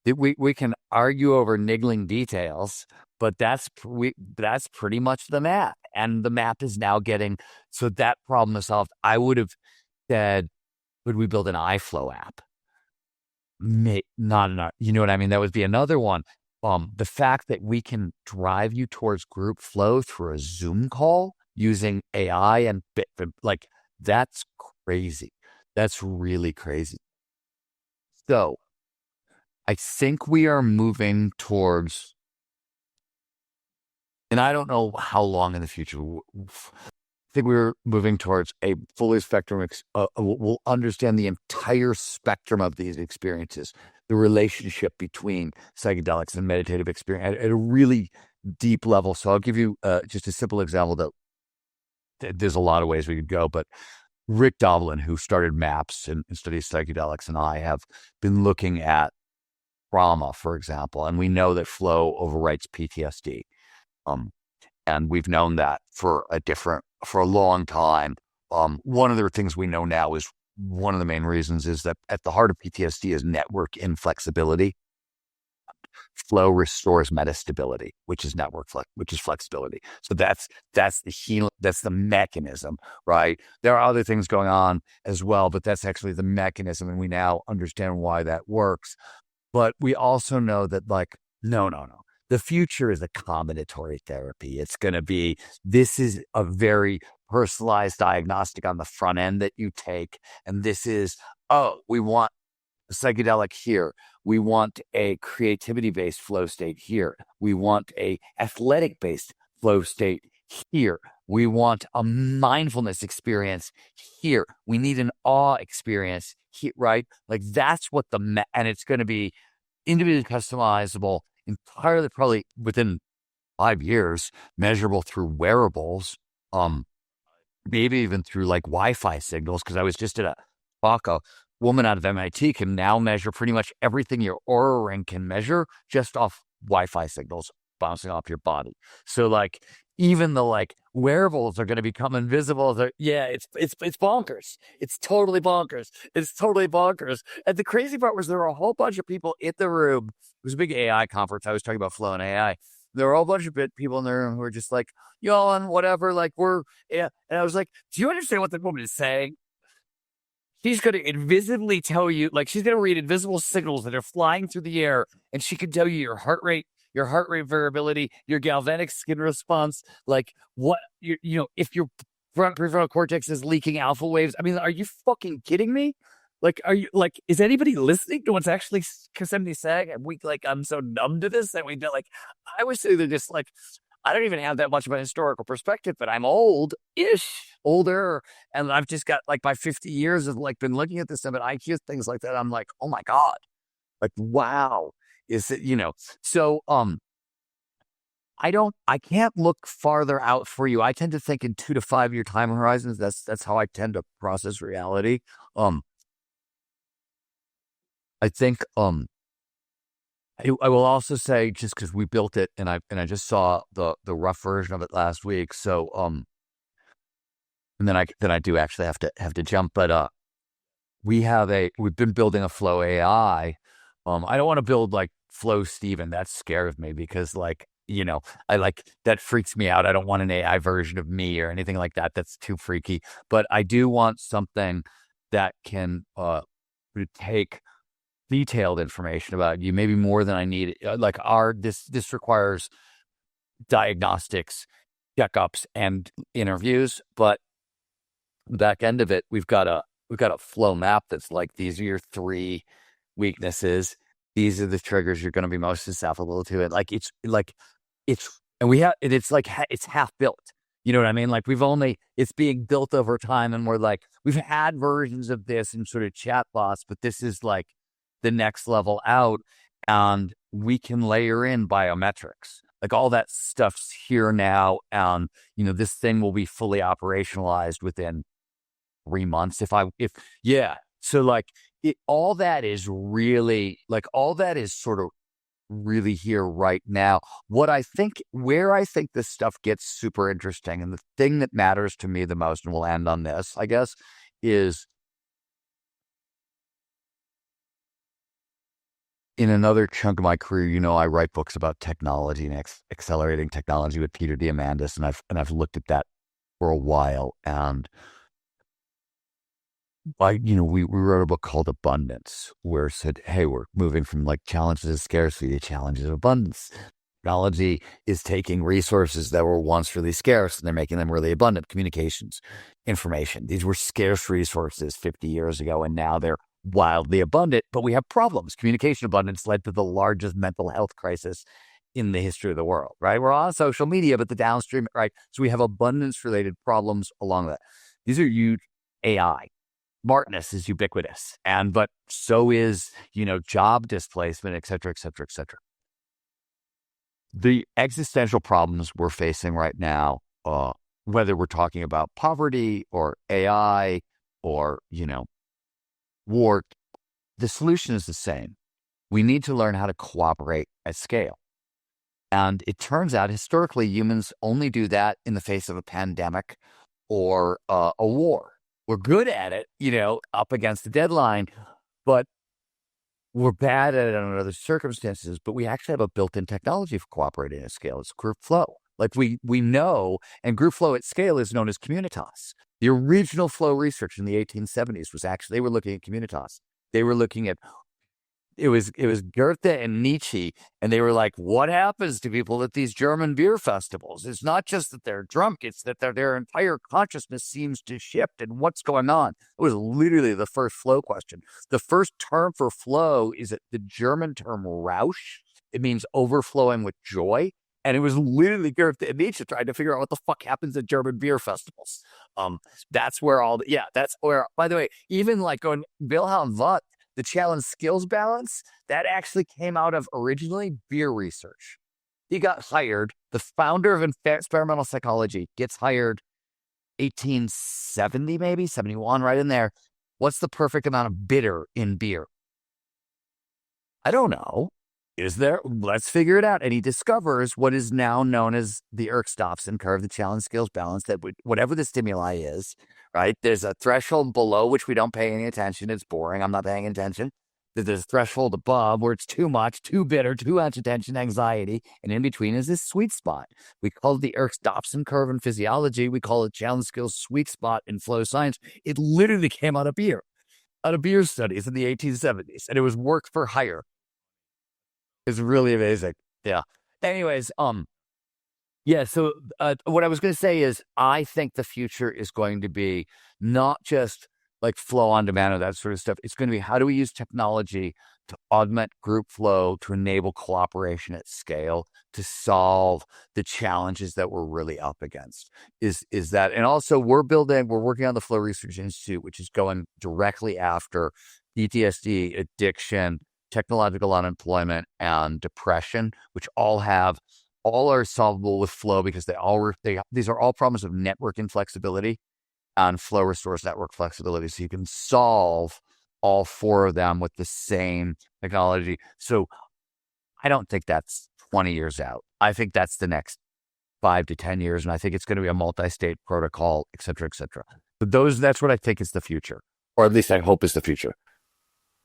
we can argue over niggling details, but that's pretty much the map. And the map is now so that problem is solved. I would have said, would we build an iFlow app? Not enough. You know what I mean? That would be another one. The fact that we can drive you towards group flow through a Zoom call using AI and like, that's crazy. That's really crazy. So I think we are moving towards, and I don't know how long in the future, I think we're moving towards a fully spectrum. We'll understand the entire spectrum of these experiences, the relationship between psychedelics and meditative experience at a really deep level. So I'll give you just a simple example that there's a lot of ways we could go, but Rick Doblin, who started MAPS and studies psychedelics, and I have been looking at trauma, for example, and we know that flow overwrites PTSD. And we've known that for a long time. One of the things we know now is one of the main reasons is that at the heart of PTSD is network inflexibility. Flow restores metastability, which is which is flexibility. So that's the healing, that's the mechanism, right? There are other things going on as well, but that's actually the mechanism, and we now understand why that works. But we also know that, like, no. The future is a combinatory therapy. It's going to be, this is a very personalized diagnostic on the front end that you take. And this is, we want a psychedelic here. We want a creativity-based flow state here. We want a athletic-based flow state here. We want a mindfulness experience here. We need an awe experience here, right? Like, that's what and it's going to be individually customizable, entirely probably within 5 years, measurable through wearables, maybe even through like Wi-Fi signals. Because I was just at a talk, a woman out of MIT can now measure pretty much everything your Oura Ring can measure just off Wi-Fi signals bouncing off your body. So like, even the like wearables are going to become invisible. It's bonkers. It's totally bonkers. And the crazy part was there were a whole bunch of people in the room. It was a big AI conference. I was talking about flow and AI. There were a whole bunch of people in the room who were just like, and whatever, like And I was like, do you understand what the woman is saying? She's going to invisibly tell you, like, she's going to read invisible signals that are flying through the air, and she can tell you your heart rate variability, your galvanic skin response, like what if your front prefrontal cortex is leaking alpha waves. I mean, are you fucking kidding me? Like, is anybody listening to what's actually somebody saying? And I'm so numb to this that we don't like. I was sitting there just like, I don't even have that much of a historical perspective, but I'm older, and I've just got like my 50 years of like been looking at this stuff, and I hear things like that. I'm like, oh my God, like, wow. Is it, so, I can't look farther out for you. I tend to think in 2 to 5 year time horizons. That's how I tend to process reality. I think, I will also say, just because we built it and I just saw the rough version of it last week. So, and then I do actually have to jump, but, we've been building a flow AI. I don't want to build like Flow Steven. That scares me because like I like that freaks me out. I don't want an AI version of me or anything like that. That's too freaky. But I do want something that can take detailed information about you, maybe more than I need. Like this requires diagnostics, checkups, and interviews, but the back end of it, we've got a flow map that's like, these are your 3 weaknesses. These are the triggers you're going to be most susceptible to. And it's half built. You know what I mean? Like it's being built over time, and we've had versions of this in sort of chatbots, but this is like the next level out, and we can layer in biometrics. Like all that stuff's here now, and this thing will be fully operationalized within 3 months. So all that is sort of really here right now. Where I think this stuff gets super interesting, and the thing that matters to me the most, and we'll end on this, I guess, is in another chunk of my career, I write books about technology and accelerating technology with Peter Diamandis, and I've looked at that for a while. And we wrote a book called Abundance, where it said, hey, we're moving from like challenges of scarcity to challenges of abundance. Technology is taking resources that were once really scarce, and they're making them really abundant. Communications, information. These were scarce resources 50 years ago, and now they're wildly abundant, but we have problems. Communication abundance led to the largest mental health crisis in the history of the world, right? We're on social media, but the downstream, right? So we have abundance-related problems along that. These are huge. AI. Smartness is ubiquitous, but so is, job displacement, et cetera, et cetera, et cetera. The existential problems we're facing right now, whether we're talking about poverty or AI or, war, the solution is the same. We need to learn how to cooperate at scale. And it turns out, historically, humans only do that in the face of a pandemic or a war. We're good at it, up against the deadline, but we're bad at it under other circumstances. But we actually have a built-in technology for cooperating at scale. It's group flow. Like we know, and group flow at scale is known as communitas. The original flow research in the 1870s was actually, they were looking at communitas. They were looking at, it was Goethe and Nietzsche, and they were like, what happens to people at these German beer festivals? It's not just that they're drunk, it's that their entire consciousness seems to shift, and what's going on? It was literally the first flow question. The first term for flow is the German term Rausch. It means overflowing with joy. And it was literally Goethe and Nietzsche trying to figure out what the fuck happens at German beer festivals. That's where that's where, by the way, even like going Wilhelm Wundt, the challenge skills balance, that actually came out of originally beer research. He got hired, the founder of experimental psychology gets hired 1870, maybe 71, right in there. What's the perfect amount of bitter in beer? I don't know. Is there? Let's figure it out. And he discovers what is now known as the Erskine curve, the challenge skills balance, that whatever the stimuli is, right? There's a threshold below which we don't pay any attention. It's boring. I'm not paying attention. There's a threshold above where it's too much, too bitter, too much attention, anxiety. And in between is this sweet spot. We call it the Erskine curve in physiology. We call it challenge skills sweet spot in flow science. It literally came out of beer studies in the 1870s. And it was work for hire. It's really amazing. Yeah. Anyways, so what I was going to say is, I think the future is going to be not just like flow on demand or that sort of stuff. It's going to be, how do we use technology to augment group flow, to enable cooperation at scale, to solve the challenges that we're really up against? Is that, and also we're working on the Flow Research Institute, which is going directly after PTSD, addiction, technological unemployment, and depression, which all are solvable with flow, because these are all problems of network inflexibility, and flow restores network flexibility. So you can solve all 4 of them with the same technology. So I don't think that's 20 years out. I think that's the next 5 to 10 years. And I think it's going to be a multi-state protocol, et cetera, et cetera. But that's what I think is the future, or at least I hope is the future.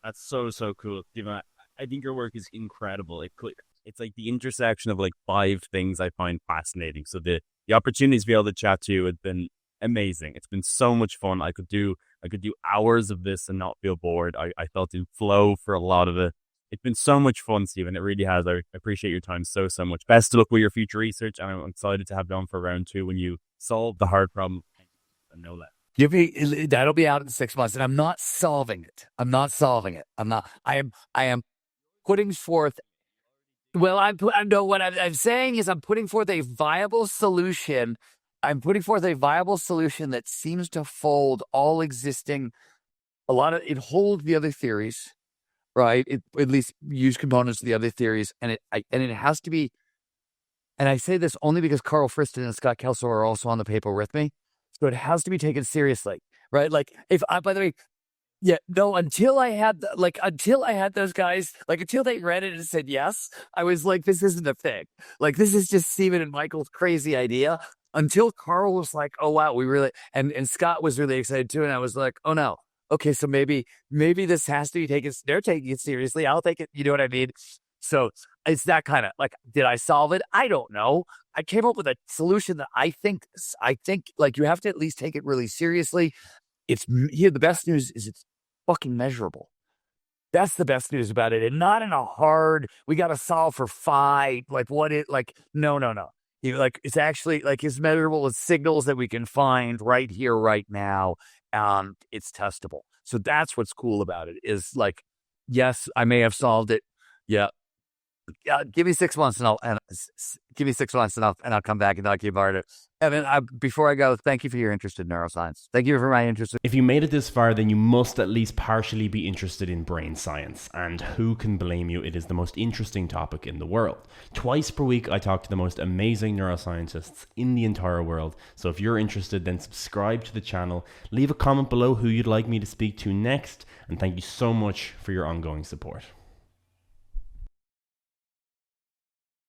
That's so cool, Stephen. I think your work is incredible. it's like the intersection of like 5 things I find fascinating. So the opportunities to be able to chat to you have been amazing. It's been so much fun. I could do hours of this and not feel bored. I felt in flow for a lot of it. It's been so much fun, Stephen. It really has. I appreciate your time so much. Best of luck with your future research, and I'm excited to have you on for round 2 when you solve the hard problem. And know that. That'll be out in 6 months, and I'm not solving it. I'm not solving it. I am putting forth. Well, no. What I'm saying is, I'm putting forth a viable solution. I'm putting forth a viable solution that seems to fold all existing. It holds the other theories, right? It at least use components of the other theories, and it has to be. And I say this only because Carl Friston and Scott Kelso are also on the paper with me. So it has to be taken seriously, right? Like, by the way, yeah, no, until I had those guys, like, until they read it and said yes, I was like, this isn't a thing. Like, this is just Stephen and Michael's crazy idea. Until Carl was like, oh, wow, we really, and Scott was really excited too. And I was like, oh, no. Okay, so maybe this has to be taken. They're taking it seriously. I'll take it. You know what I mean? So it's that kind of, like, did I solve it? I don't know. I came up with a solution that I think like, you have to at least take it really seriously. The best news is it's fucking measurable. That's the best news about it. And not in a hard, we got to solve for phi, like no. Like, it's actually, like, it's measurable. It's signals that we can find right here, right now. It's testable. So that's what's cool about it, is like, yes, I may have solved it. Yeah. Give me 6 months and I'll come back and talk to you about it. Evan, before I go, thank you for your interest in neuroscience. Thank you for my interest. If you made it this far, then you must at least partially be interested in brain science. And who can blame you? It is the most interesting topic in the world. Twice per week, I talk to the most amazing neuroscientists in the entire world. So if you're interested, then subscribe to the channel. Leave a comment below who you'd like me to speak to next. And thank you so much for your ongoing support.